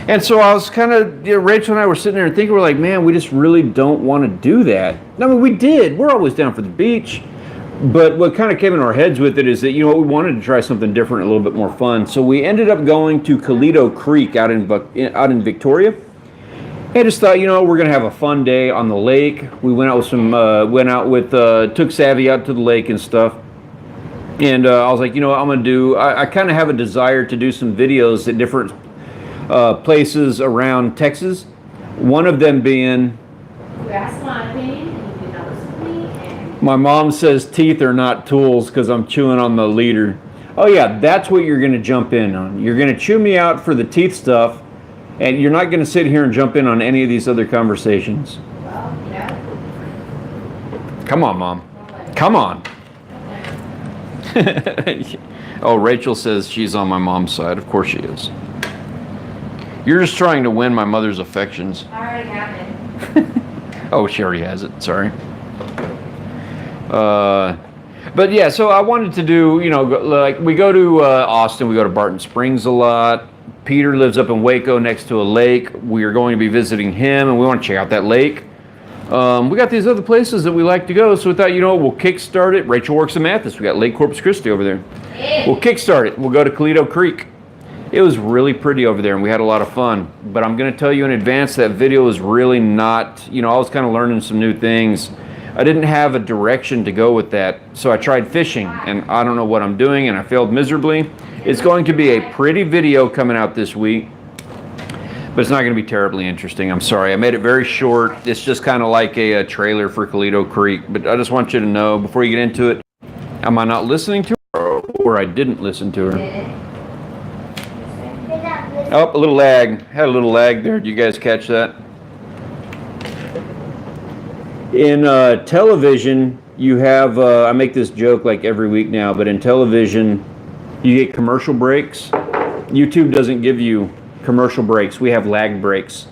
A: And so I was kind of, Rachel and I were sitting there and thinking, we're like, man, we just really don't want to do that. I mean, we did. We're always down for the beach. But what kind of came in our heads with it is that, we wanted to try something different, a little bit more fun. So we ended up going to Toledo Creek out in Victoria. I just thought, we're gonna have a fun day on the lake. We went out with took Savvy out to the lake and stuff. And I was like, what I'm gonna do. I kind of have a desire to do some videos at different places around Texas. One of them being.
D: You asked my opinion, and you did not listen to me. And
A: My mom says teeth are not tools because I'm chewing on the leader. Oh yeah, that's what you're gonna jump in on. You're gonna chew me out for the teeth stuff. And you're not going to sit here and jump in on any of these other conversations.
D: well,
A: Come on, Mom. Come on. Oh, Rachel says she's on my mom's side. Of course she is. You're just trying to win my mother's affections.
D: I already have it.
A: Oh, she already has it. Sorry. But yeah, so I wanted to do, like we go to Austin, we go to Barton Springs a lot. Peter lives up in Waco next to a lake. We are going to be visiting him, and we want to check out that lake. We got these other places that we like to go, so we thought, we'll kickstart it. Rachel works in Mathis. We got Lake Corpus Christi over there. We'll kickstart it. We'll go to Toledo Creek. It was really pretty over there, and we had a lot of fun. But I'm going to tell you in advance, that video was really not, I was kind of learning some new things. I didn't have a direction to go with that, so I tried fishing, and I don't know what I'm doing, and I failed miserably. It's going to be a pretty video coming out this week, but it's not going to be terribly interesting. I'm sorry. I made it very short. It's just kind of like a trailer for Toledo Creek, but I just want you to know before you get into it, am I not listening to her, or I didn't listen to her? Oh, a little lag. Had a little lag there. Did you guys catch that? In television, you have, I make this joke like every week now, but in television, you get commercial breaks. YouTube doesn't give you commercial breaks. We have lag breaks.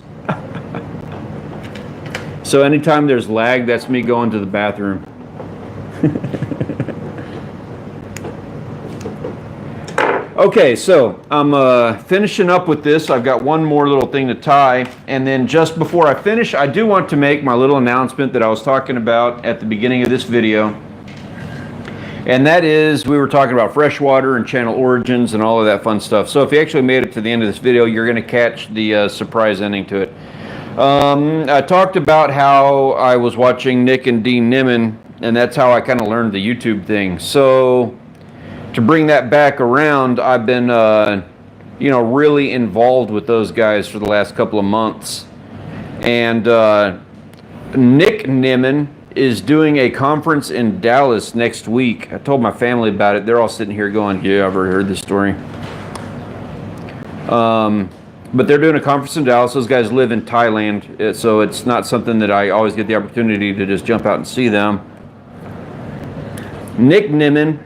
A: So anytime there's lag, that's me going to the bathroom. Okay, so I'm finishing up with this. I've got one more little thing to tie. And then just before I finish, I do want to make my little announcement that I was talking about at the beginning of this video. And that is, we were talking about freshwater and channel origins and all of that fun stuff. So if you actually made it to the end of this video, you're going to catch the surprise ending to it. I talked about how I was watching Nick and Dean Nimmin, and that's how I kind of learned the YouTube thing. So to bring that back around, I've been, really involved with those guys for the last couple of months. And Nick Nimmin is doing a conference in Dallas next week. I told my family about it. They're all sitting here going, yeah, I've already heard this story. But they're doing a conference in Dallas. Those guys live in Thailand, so it's not something that I always get the opportunity to just jump out and see them. Nick Niman,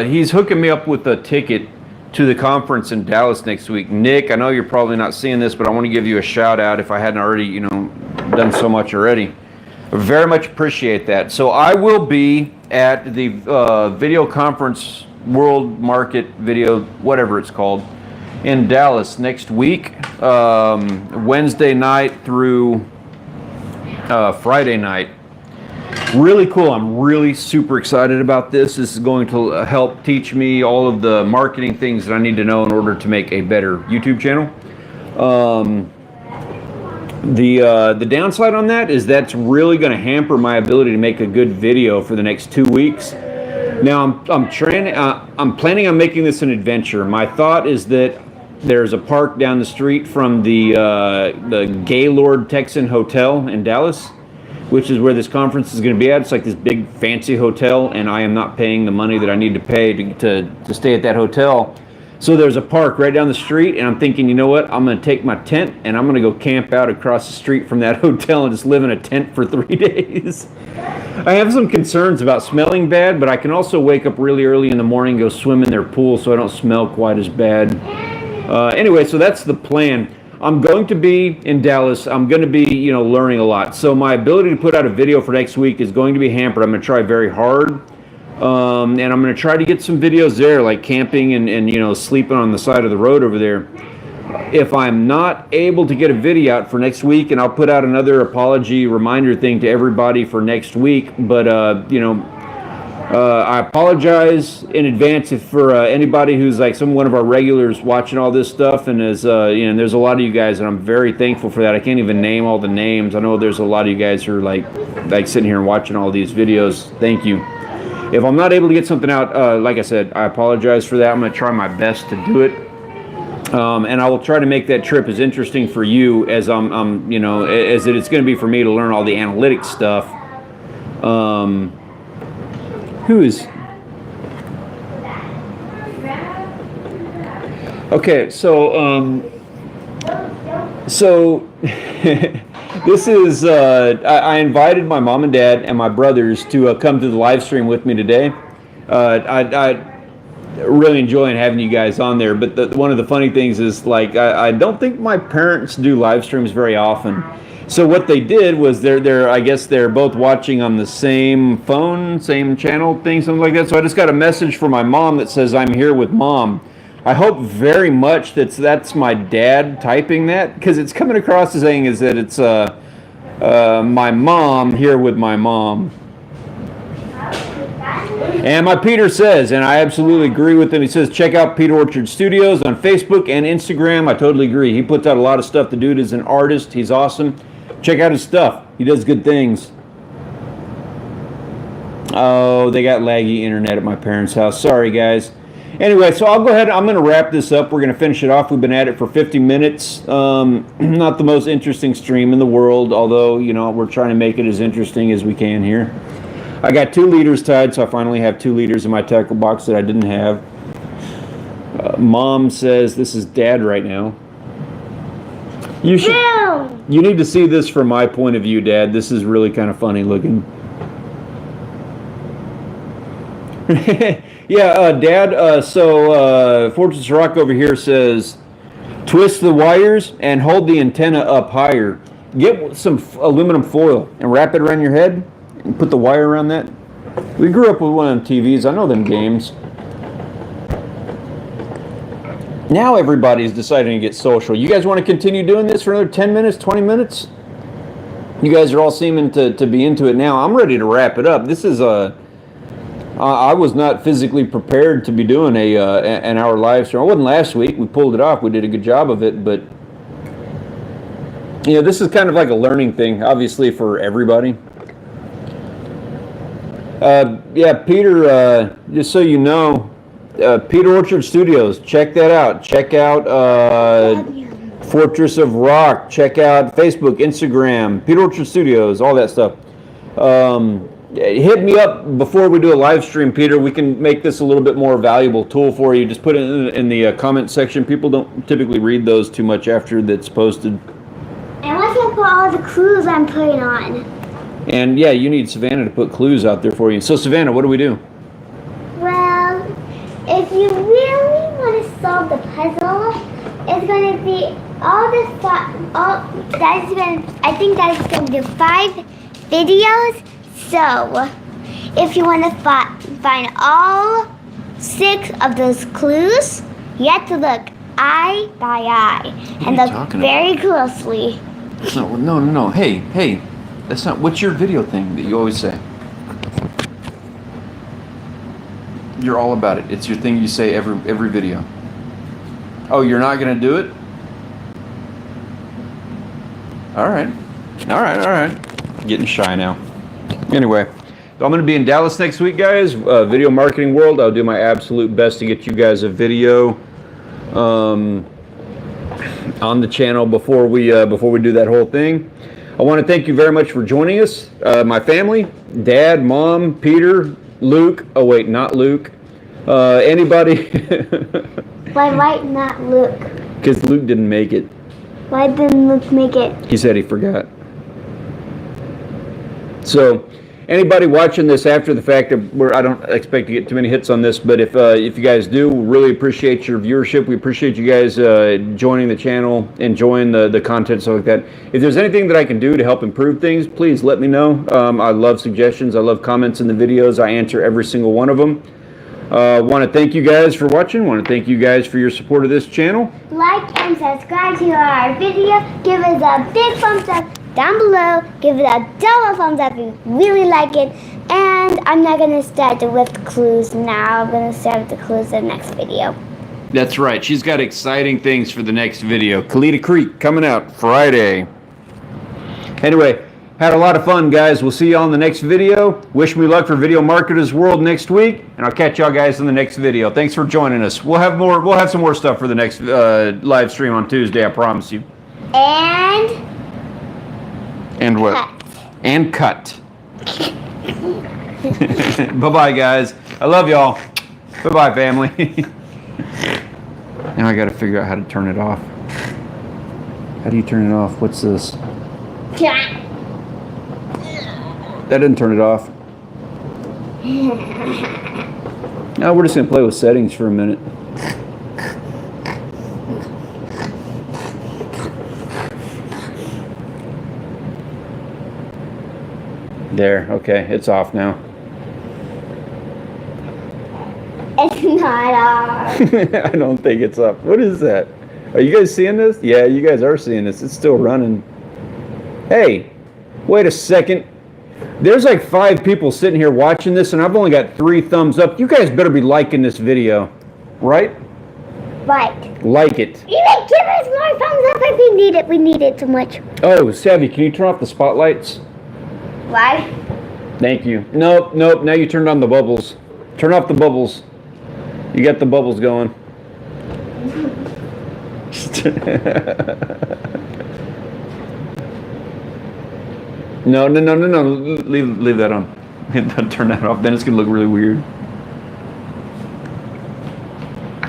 A: he's hooking me up with a ticket to the conference in Dallas next week. Nick, I know you're probably not seeing this, but I want to give you a shout out if I hadn't already, done so much already. I very much appreciate that. So I will be at the video conference, World Market Video, whatever it's called, in Dallas next week, Wednesday night through Friday night. Really cool. I'm really super excited about this. This is going to help teach me all of the marketing things that I need to know in order to make a better YouTube channel. The downside on that is that's really going to hamper my ability to make a good video for the next 2 weeks. Now I'm planning on making this an adventure. My thought is that there's a park down the street from the Gaylord Texan Hotel in Dallas, which is where this conference is going to be at. It's like this big fancy hotel, and I am not paying the money that I need to pay to stay at that hotel. So there's a park right down the street, and I'm thinking, you know what? I'm going to take my tent, and I'm going to go camp out across the street from that hotel and just live in a tent for 3 days. I have some concerns about smelling bad, but I can also wake up really early in the morning and go swim in their pool so I don't smell quite as bad. Anyway, so that's the plan. I'm going to be in Dallas. I'm going to be, learning a lot. So my ability to put out a video for next week is going to be hampered. I'm going to try very hard. And I'm going to try to get some videos there, like camping and sleeping on the side of the road over there. If I'm not able to get a video out for next week, and I'll put out another apology reminder thing to everybody for next week, but, I apologize in advance if for anybody who's like one of our regulars watching all this stuff, and as and there's a lot of you guys, and I'm very thankful for that. I can't even name all the names. I know there's a lot of you guys who are like sitting here and watching all these videos. Thank you. If I'm not able to get something out, like I said, I apologize for that. I'm going to try my best to do it, and I will try to make that trip as interesting for you as as it's going to be for me to learn all the analytics stuff. Who is? Okay, so this is I invited my mom and dad and my brothers to come to the live stream with me today. I really enjoying having you guys on there, but one of the funny things is I don't think my parents do live streams very often. So what they did was I guess they're both watching on the same phone, same channel thing, something like that. So I just got a message from my mom that says, I'm here with mom. I hope very much that's my dad typing that, because it's coming across as saying that it's my mom here with my mom. And my Peter says, and I absolutely agree with him, he says, check out Peter Orchard Studios on Facebook and Instagram. I totally agree. He puts out a lot of stuff. The dude is an artist. He's awesome. Check out his stuff. He does good things. Oh, they got laggy internet at my parents' house. Sorry, guys. Anyway, so I'll go ahead. I'm going to wrap this up. We're going to finish it off. We've been at it for 50 minutes. Not the most interesting stream in the world, although, we're trying to make it as interesting as we can here. I got 2 leaders tied, so I finally have 2 leaders in my Tacklebox that I didn't have. Mom says this is Dad right now. You need to see this from my point of view, Dad. This is really kind of funny looking. Yeah, Dad, so Fortress Rock over here says, twist the wires and hold the antenna up higher. Get some aluminum foil and wrap it around your head and put the wire around that. We grew up with one of them TVs. I know them games. Now everybody's deciding to get social. You guys want to continue doing this for another 10 minutes, 20 minutes? You guys are all seeming to be into it now. I'm ready to wrap it up. This is I was not physically prepared to be doing an hour live stream. I wasn't last week. We pulled it off. We did a good job of it, but this is kind of like a learning thing, obviously, for everybody. Yeah, Peter, just so you know, Peter Orchard Studios, check that out. Check out Fortress of Rock. Check out Facebook, Instagram, Peter Orchard Studios, all that stuff. Hit me up before we do a live stream, Peter. We can make this a little bit more valuable tool for you. Just put it in the comment section. People don't typically read those too much after that's posted.
C: And what's up for all the clues I'm putting on?
A: And yeah, you need Savannah to put clues out there for you. So Savannah, what do we do?
C: Well, if you really want to solve the puzzle, it's going to be I think that's going to be 5 videos. So, if you want to find all 6 of those clues, you have to look eye by eye and look very closely.
A: No. Hey, that's not. What's your video thing that you always say? You're all about it. It's your thing you say every video. Oh, you're not gonna do it? All right. Getting shy now. Anyway, so I'm gonna be in Dallas next week, guys. Video marketing world. I'll do my absolute best to get you guys a video on the channel before we do that whole thing. I want to thank you very much for joining us. My family, Dad, Mom, Peter, Luke. Oh wait, not Luke. Anybody?
C: Why might not Luke?
A: Because Luke didn't make it.
C: Why didn't Luke make it?
A: He said he forgot. So, anybody watching this after the fact, I don't expect to get too many hits on this, but if you guys do, we really appreciate your viewership. We appreciate you guys joining the channel, enjoying the content, stuff like that. If there's anything that I can do to help improve things, please let me know. I love suggestions. I love comments in the videos. I answer every single one of them. Want to thank you guys for watching. Want to thank you guys for your support of this channel.
C: Like and subscribe to our video. Give us a big thumbs up down below. Give it a double thumbs up if you really like it. And I'm not going to start with the clues now. I'm going to start with the clues in the next video.
A: That's right. She's got exciting things for the next video. Kalita Creek coming out Friday. Anyway, had a lot of fun, guys. We'll see you on the next video. Wish me luck for Video Marketers World next week, and I'll catch y'all guys in the next video. Thanks for joining us. We'll have more. We'll have some more stuff for the next live stream on Tuesday. I promise you. And what?
C: Cut.
A: And cut. Bye-bye, guys. I love y'all. Bye-bye, family. Now I got to figure out how to turn it off. How do you turn it off? What's this? That didn't turn it off. Now we're just going to play with settings for a minute. There, okay, it's off now.
C: It's not off.
A: I don't think it's up. What is that? Are you guys seeing this? Yeah, you guys are seeing this. It's still running. Hey, wait a second. There's like 5 people sitting here watching this, and I've only got 3 thumbs up. You guys better be liking this video, right?
C: Right.
A: Like it.
C: Even give us more thumbs up if we need it. We need it too much.
A: Oh, Savvy, can you turn off the spotlights?
C: Why?
A: Thank you. Nope. Now you turned on the bubbles. Turn off the bubbles. You got the bubbles going. No. Leave that on. Turn that off. Then it's going to look really weird.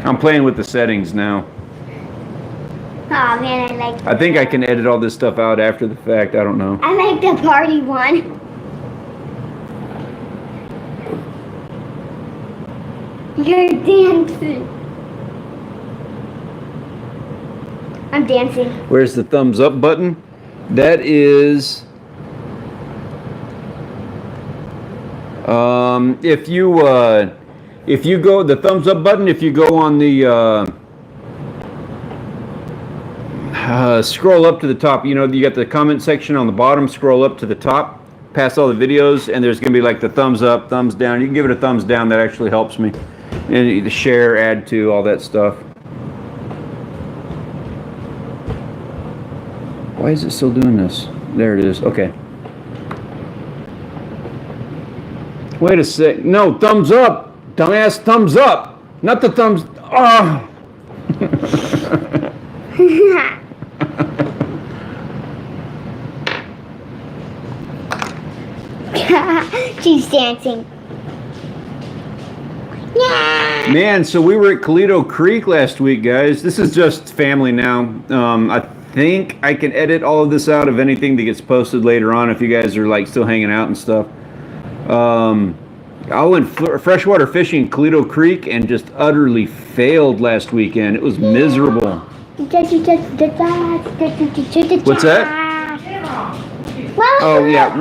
A: I'm playing with the settings now.
C: Oh man, I like
A: I think I can edit all this stuff out after the fact. I don't know.
C: I like the party one. You're dancing. I'm dancing.
A: Where's the thumbs up button? That is... if you go, the thumbs up button, if you go on the, scroll up to the top, you know, you got the comment section on the bottom, scroll up to the top, past all the videos, and there's going to be like the thumbs up, thumbs down. You can give it a thumbs down. That actually helps me. And the share, add to, all that stuff. Why is it still doing this? There it is. Okay. Wait a sec. No, thumbs up. Dumbass, thumbs up. Not the thumbs. Oh.
C: She's dancing. Yeah.
A: Man, so we were at Toledo Creek last week, guys. This is just family now. I think I can edit all of this out of anything that gets posted later on if you guys are like still hanging out and stuff. I went freshwater fishing at Toledo Creek and just utterly failed last weekend. It was miserable. What's that? Oh yeah,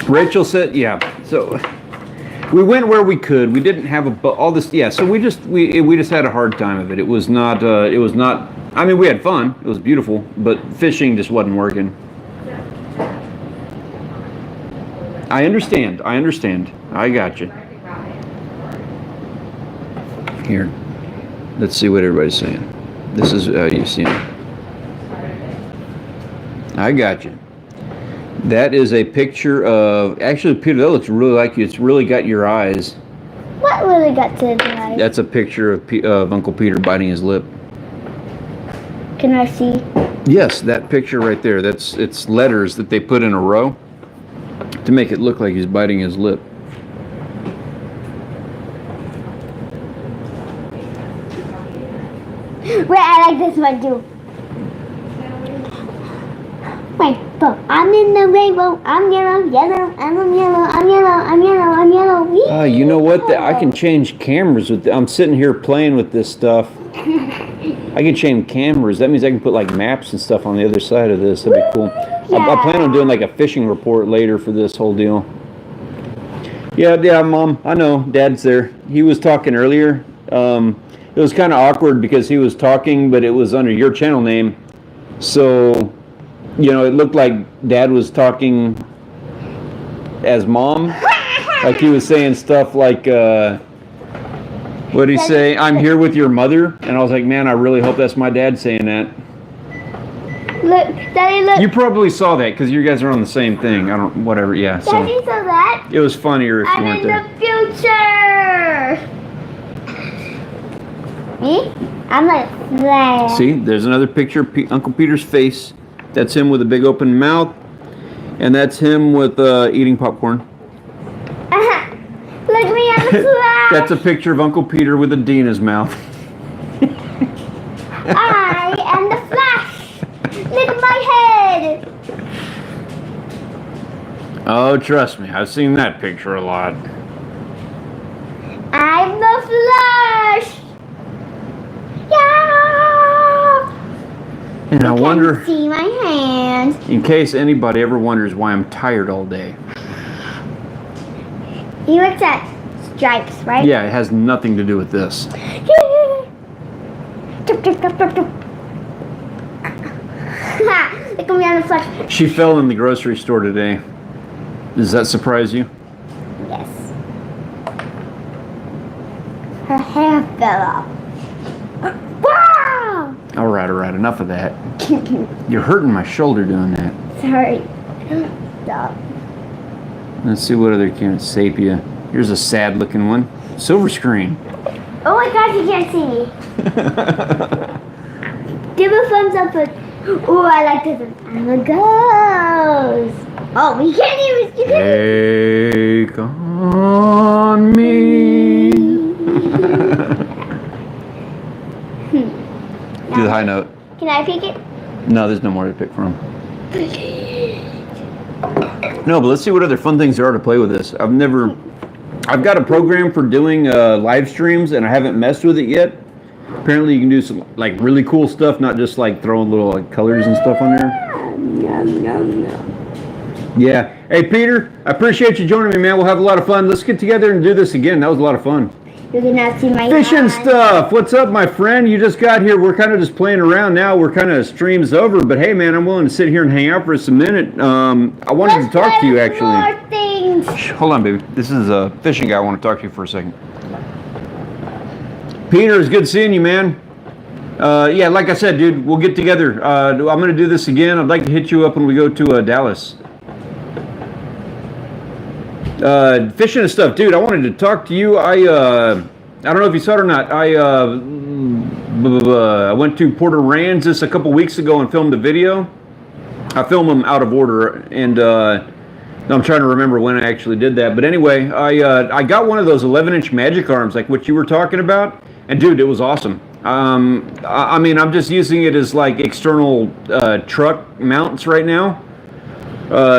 A: Rachel said yeah. So we went where we could. We didn't have all this. Yeah, so we just had a hard time of it. It was not. I mean, we had fun. It was beautiful, but fishing just wasn't working. I understand. I got you. Here, let's see what everybody's saying. This is you see it. I got you. That is a picture of, actually, Peter, that looks really like you. It's really got your eyes.
C: What really got to the eyes?
A: That's a picture of Uncle Peter biting his lip.
C: Can I see?
A: Yes, that picture right there. It's letters that they put in a row to make it look like he's biting his lip.
C: Wait, I like this one too. Rainbow, I'm in the rainbow. I'm yellow, I'm yellow, I'm yellow.
A: You know what? I can change cameras with. I'm sitting here playing with this stuff. I can change cameras. That means I can put like maps and stuff on the other side of this. That'd be cool. I plan on doing like a fishing report later for this whole deal. Yeah, Mom. I know. Dad's there. He was talking earlier. It was kind of awkward because he was talking, but it was under your channel name. So, you know, it looked like Dad was talking as Mom. Like he was saying stuff like, what did he say? I'm here with your mother. And I was like, man, I really hope that's my dad saying that.
C: Look, Daddy, look.
A: You probably saw that because you guys are on the same thing. Whatever, yeah.
C: Daddy
A: So
C: saw that?
A: it was funnier if you weren't there.
C: I'm in the future. Me? I'm like that.
A: See, there's another picture of Uncle Peter's face. That's him with a big open mouth. And that's him with eating popcorn.
C: Look at me, I'm a flash.
A: That's a picture of Uncle Peter with a D in his mouth.
C: I am the Flash. Look at my head.
A: Oh, trust me, I've seen that picture a lot.
C: I'm the Flash. Yeah.
A: And I wonder,
C: Can you see my hand?
A: in case anybody ever wonders why I'm tired all day.
C: He works at Stripes, right?
A: Yeah, it has nothing to do with this.
C: Look at me on the Flash.
A: She fell in the grocery store today. Does that surprise you?
C: Yes. Her hair fell off. Wow!
A: All right, enough of that. You're hurting my shoulder doing that.
C: Sorry. Stop.
A: Let's see what other can sepia. Here's a sad looking one. Silver screen.
C: Oh my gosh, you can't see me. Give a thumbs up for. Oh, I like this one. I'm a ghost. Oh, you can't even. You can't.
A: Take on me. Do the high note.
C: Can I pick it?
A: No, there's no more to pick from. No, but let's see what other fun things there are to play with this. I've got a program for doing live streams, and I haven't messed with it yet. Apparently, you can do some like really cool stuff, not just like throwing little like colors and stuff on there. Yeah. Hey, Peter, I appreciate you joining me, man. We'll have a lot of fun. Let's get together and do this again. That was a lot of fun.
C: You cannot see my
A: Fishing
C: hand.
A: stuff. What's up, my friend? You just got here. We're kind of just playing around now. We're kind of streams over, but hey, man, I'm willing to sit here and hang out for just a minute. I wanted to talk to you actually.
C: More things.
A: Shh, hold on, baby. This is a fishing guy. I want to talk to you for a second. Peter, it's good seeing you, man. Yeah, like I said, dude, we'll get together. I'm going to do this again. I'd like to hit you up when we go to Dallas. Fishing and stuff, dude. I wanted to talk to you. I don't know if you saw it or not. I went to Port Aransas a couple weeks ago and filmed a video. I filmed them out of order, and I'm trying to remember when I actually did that. But anyway, I got one of those 11-inch magic arms, like what you were talking about. And dude, it was awesome. I mean, I'm just using it as like external truck mounts right now.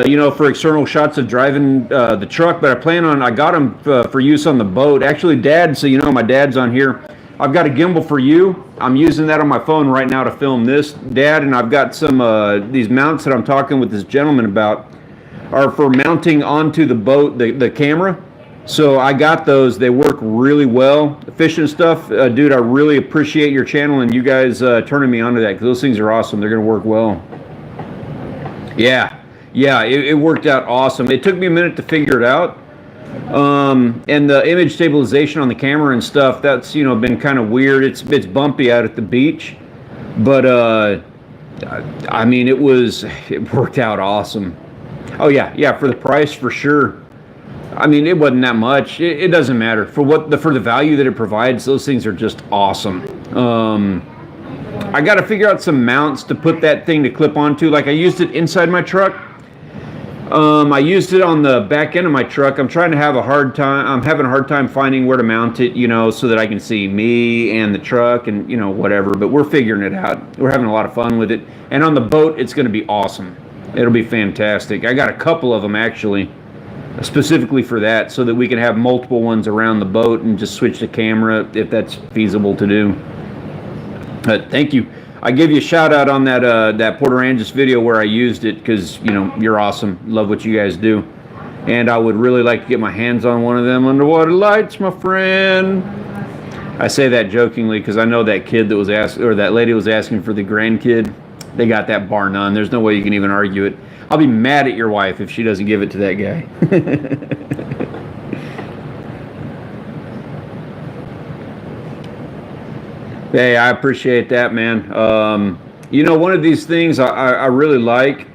A: You know, for external shots of driving the truck. But I got them for use on the boat. Actually, Dad, so you know my dad's on here. I've got a gimbal for you. I'm using that on my phone right now to film this, Dad. And I've got some these mounts that I'm talking with this gentleman about are for mounting onto the boat, the camera. So I got those. They work really well. Fishing stuff, dude, I really appreciate your channel and you guys turning me onto that, because those things are awesome. They're going to work well. Yeah, it worked out awesome. It took me a minute to figure it out. And the image stabilization on the camera and stuff, that's, you know, been kind of weird. It's bumpy out at the beach. But, I mean, it worked out awesome. Oh yeah, for the price, for sure. I mean, it wasn't that much. It doesn't matter for the value that it provides. Those things are just awesome. I got to figure out some mounts to put that thing to clip onto. Like I used it inside my truck. I used it on the back end of my truck. I'm having a hard time finding where to mount it, you know, so that I can see me and the truck and, you know, whatever. But we're figuring it out. We're having a lot of fun with it. And on the boat, it's going to be awesome. It'll be fantastic. I got a couple of them actually, specifically for that, so that we can have multiple ones around the boat and just switch the camera if that's feasible to do. Thank you. I gave you a shout out on that Port Aransas video where I used it, because, you know, you're awesome. Love what you guys do. And I would really like to get my hands on one of them underwater lights, my friend. I say that jokingly because I know that kid that was that lady was asking for the grandkid. They got that bar none. There's no way you can even argue it. I'll be mad at your wife if she doesn't give it to that guy. Hey, I appreciate that, man. You know, one of these things I really like,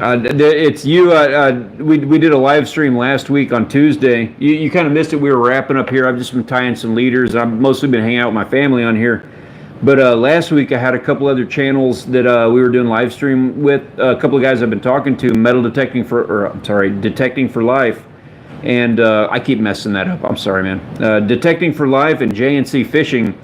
A: it's you. We did a live stream last week on Tuesday. You kind of missed it. We were wrapping up here. I've just been tying some leaders. I've mostly been hanging out with my family on here. But last week I had a couple other channels that we were doing live stream with. A couple of guys I've been talking to, Detecting for Life. And I keep messing that up. I'm sorry, man. Detecting for Life and JNC Fishing.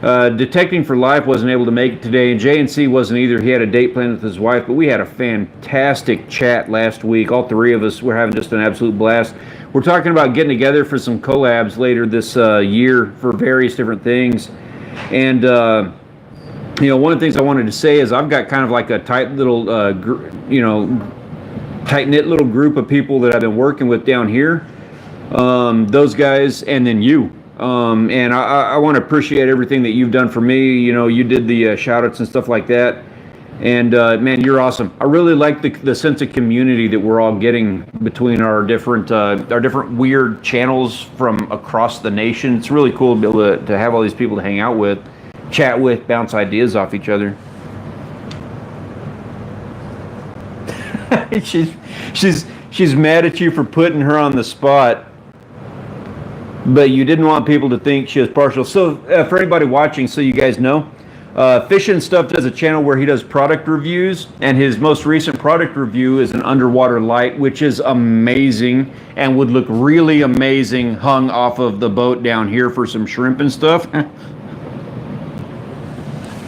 A: Detecting for Life wasn't able to make it today, and JNC wasn't either. He had a date planned with his wife, but we had a fantastic chat last week. All three of us were having just an absolute blast. We're talking about getting together for some collabs later this year for various different things. And, you know, one of the things I wanted to say is I've got kind of like a tight little, tight-knit little group of people that I've been working with down here. Those guys, and then you. And I want to appreciate everything that you've done for me. You know, you did the shout-outs and stuff like that. And, man, you're awesome. I really like the sense of community that we're all getting between our different weird channels from across the nation. It's really cool to be able to have all these people to hang out with, chat with, bounce ideas off each other. She's mad at you for putting her on the spot, but you didn't want people to think she was partial. So for anybody watching, so you guys know, Fishing Stuff does a channel where he does product reviews, and his most recent product review is an underwater light, which is amazing and would look really amazing hung off of the boat down here for some shrimp and stuff.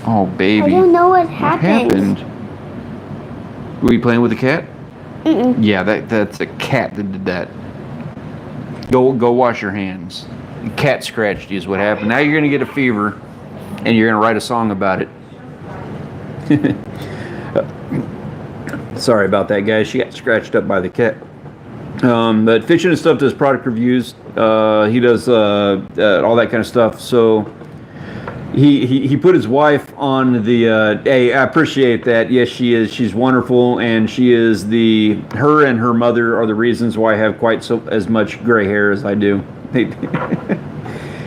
A: Oh, baby.
C: I don't know what happened.
A: Were you playing with the cat?
C: Mm-mm.
A: Yeah, that's a cat that did that. Go wash your hands. The cat scratched you is what happened. Now you're going to get a fever, and you're going to write a song about it. Sorry about that, guys. She got scratched up by the cat. But Fishing and Stuff does product reviews. He does all that kind of stuff. So he put his wife on the. Hey, I appreciate that. Yes, she is. She's wonderful, and she is her and her mother are the reasons why I have quite as much gray hair as I do.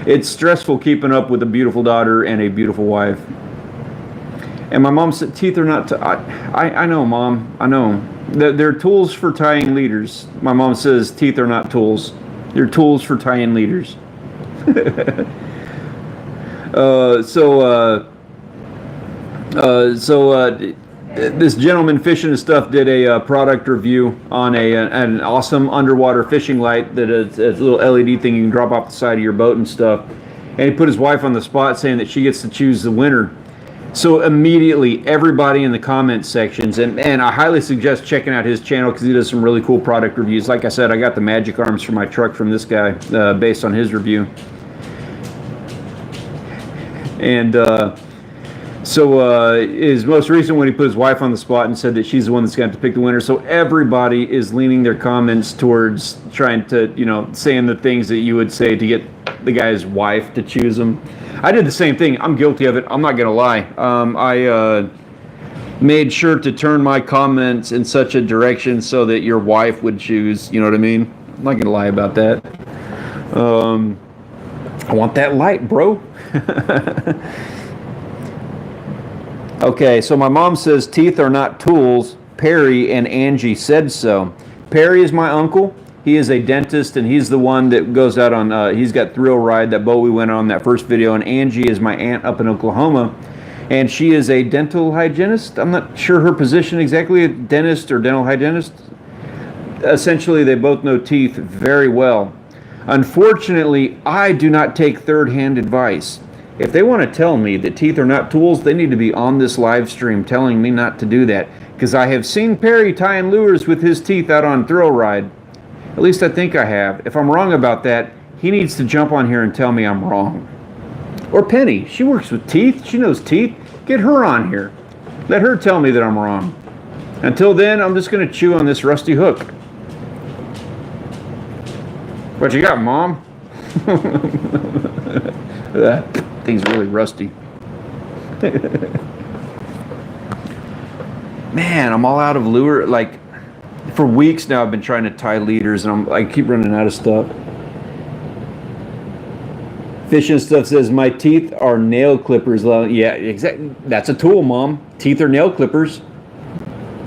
A: It's stressful keeping up with a beautiful daughter and a beautiful wife. And my mom said, teeth are not... I know, Mom. I know. They're tools for tying leaders. My mom says teeth are not tools. They're tools for tying leaders. this gentleman fishing and stuff did a product review on an awesome underwater fishing light that is a little LED thing you can drop off the side of your boat and stuff. And he put his wife on the spot saying that she gets to choose the winner. So immediately everybody in the comment sections, and I highly suggest checking out his channel because he does some really cool product reviews. Like I said, I got the magic arms for my truck from this guy based on his review. And so his most recent one, he put his wife on the spot and said that she's the one that's going to pick the winner. So everybody is leaning their comments towards trying to, you know, saying the things that you would say to get the guy's wife to choose him. I did the same thing. I'm guilty of it. I'm not going to lie. I made sure to turn my comments in such a direction so that your wife would choose. You know what I mean? I'm not going to lie about that. I want that light, bro. Okay, so my mom says teeth are not tools. Perry and Angie said so. Perry is my uncle. He is a dentist, and he's the one that goes out on, he's got Thrill Ride, that boat we went on that first video, and Angie is my aunt up in Oklahoma, and she is a dental hygienist. I'm not sure her position exactly, a dentist or dental hygienist. Essentially, they both know teeth very well. Unfortunately, I do not take third-hand advice. If they want to tell me that teeth are not tools, they need to be on this live stream telling me not to do that, because I have seen Perry tying lures with his teeth out on Thrill Ride. At least I think I have. If I'm wrong about that, he needs to jump on here and tell me I'm wrong. Or Penny, she works with teeth, she knows teeth. Get her on here. Let her tell me that I'm wrong. Until then, I'm just going to chew on this rusty hook. What you got, Mom? That thing's really rusty. Man, I'm all out of lure. Like, for weeks now I've been trying to tie leaders, and I keep running out of stuff. Fishing Stuff says, my teeth are nail clippers. Yeah, exactly. That's a tool, Mom. Teeth are nail clippers.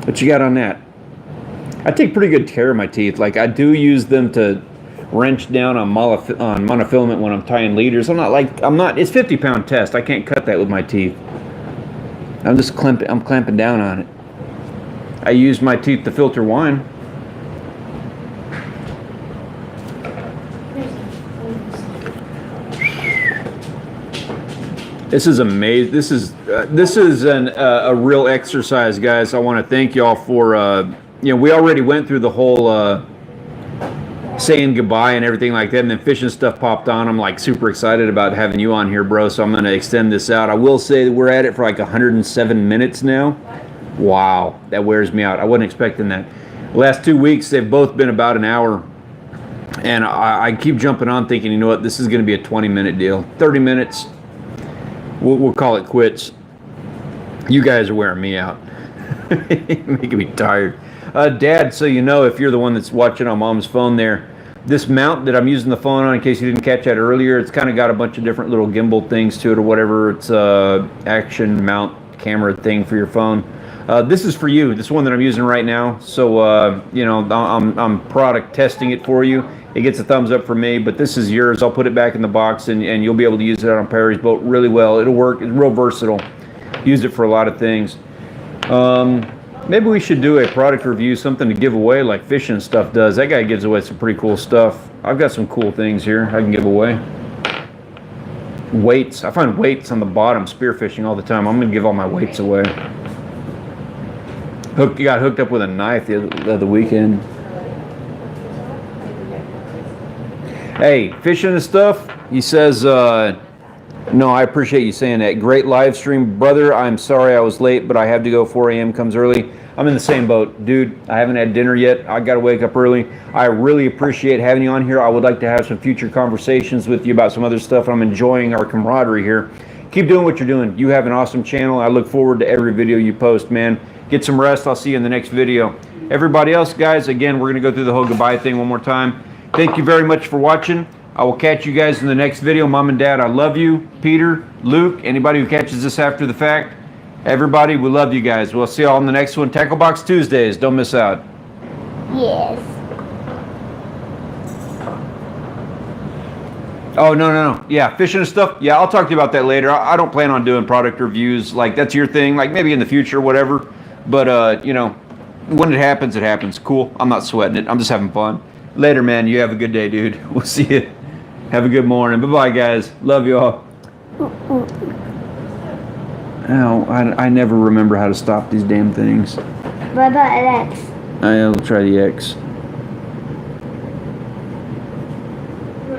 A: What you got on that? I take pretty good care of my teeth. Like, I do use them to wrench down on monofilament when I'm tying leaders. It's 50-pound test. I can't cut that with my teeth. I'm clamping down on it. I use my teeth to filter wine. This is amazing. This is a real exercise, guys. I want to thank y'all for we already went through the whole saying goodbye and everything like that, and then Fishing Stuff popped on. I'm like super excited about having you on here, bro, so I'm going to extend this out. I will say that we're at it for like 107 minutes now. Wow, that wears me out. I wasn't expecting that. The last 2 weeks, they've both been about an hour, and I keep jumping on thinking, you know what, this is going to be a 20-minute deal. 30 minutes, we'll call it quits. You guys are wearing me out. Making me tired. Dad, so you know, if you're the one that's watching on Mom's phone there, this mount that I'm using the phone on, in case you didn't catch that earlier, it's kind of got a bunch of different little gimbal things to it or whatever. It's a action mount camera thing for your phone. This is for you. This one that I'm using right now. So, I'm product testing it for you. It gets a thumbs up for me, but this is yours. I'll put it back in the box, and you'll be able to use it on Perry's boat really well. It'll work. It's real versatile. Use it for a lot of things. Maybe we should do a product review, something to give away like Fishing Stuff does. That guy gives away some pretty cool stuff. I've got some cool things here I can give away. Weights. I find weights on the bottom spearfishing all the time. I'm going to give all my weights away. Got hooked up with a knife the other weekend. Hey, Fishing and Stuff, he says, no, I appreciate you saying that. Great live stream. Brother, I'm sorry I was late, but I have to go. 4 a.m. comes early. I'm in the same boat. Dude, I haven't had dinner yet. I got to wake up early. I really appreciate having you on here. I would like to have some future conversations with you about some other stuff. I'm enjoying our camaraderie here. Keep doing what you're doing. You have an awesome channel. I look forward to every video you post, man. Get some rest. I'll see you in the next video. Everybody else, guys, again, we're going to go through the whole goodbye thing one more time. Thank you very much for watching. I will catch you guys in the next video. Mom and Dad, I love you. Peter, Luke, anybody who catches this after the fact, everybody, we love you guys. We'll see you all in the next one. Tacklebox Tuesdays. Don't miss out.
C: Yes.
A: Oh, no. Yeah, Fishing and Stuff. Yeah, I'll talk to you about that later. I don't plan on doing product reviews. Like, that's your thing. Like, maybe in the future, whatever. But you know, when it happens. Cool. I'm not sweating it. I'm just having fun. Later, man. You have a good day, dude. We'll see you. Have a good morning. Bye-bye, guys. Love you all. Ow, I never remember how to stop these damn things.
C: What about X?
A: I'll try the X.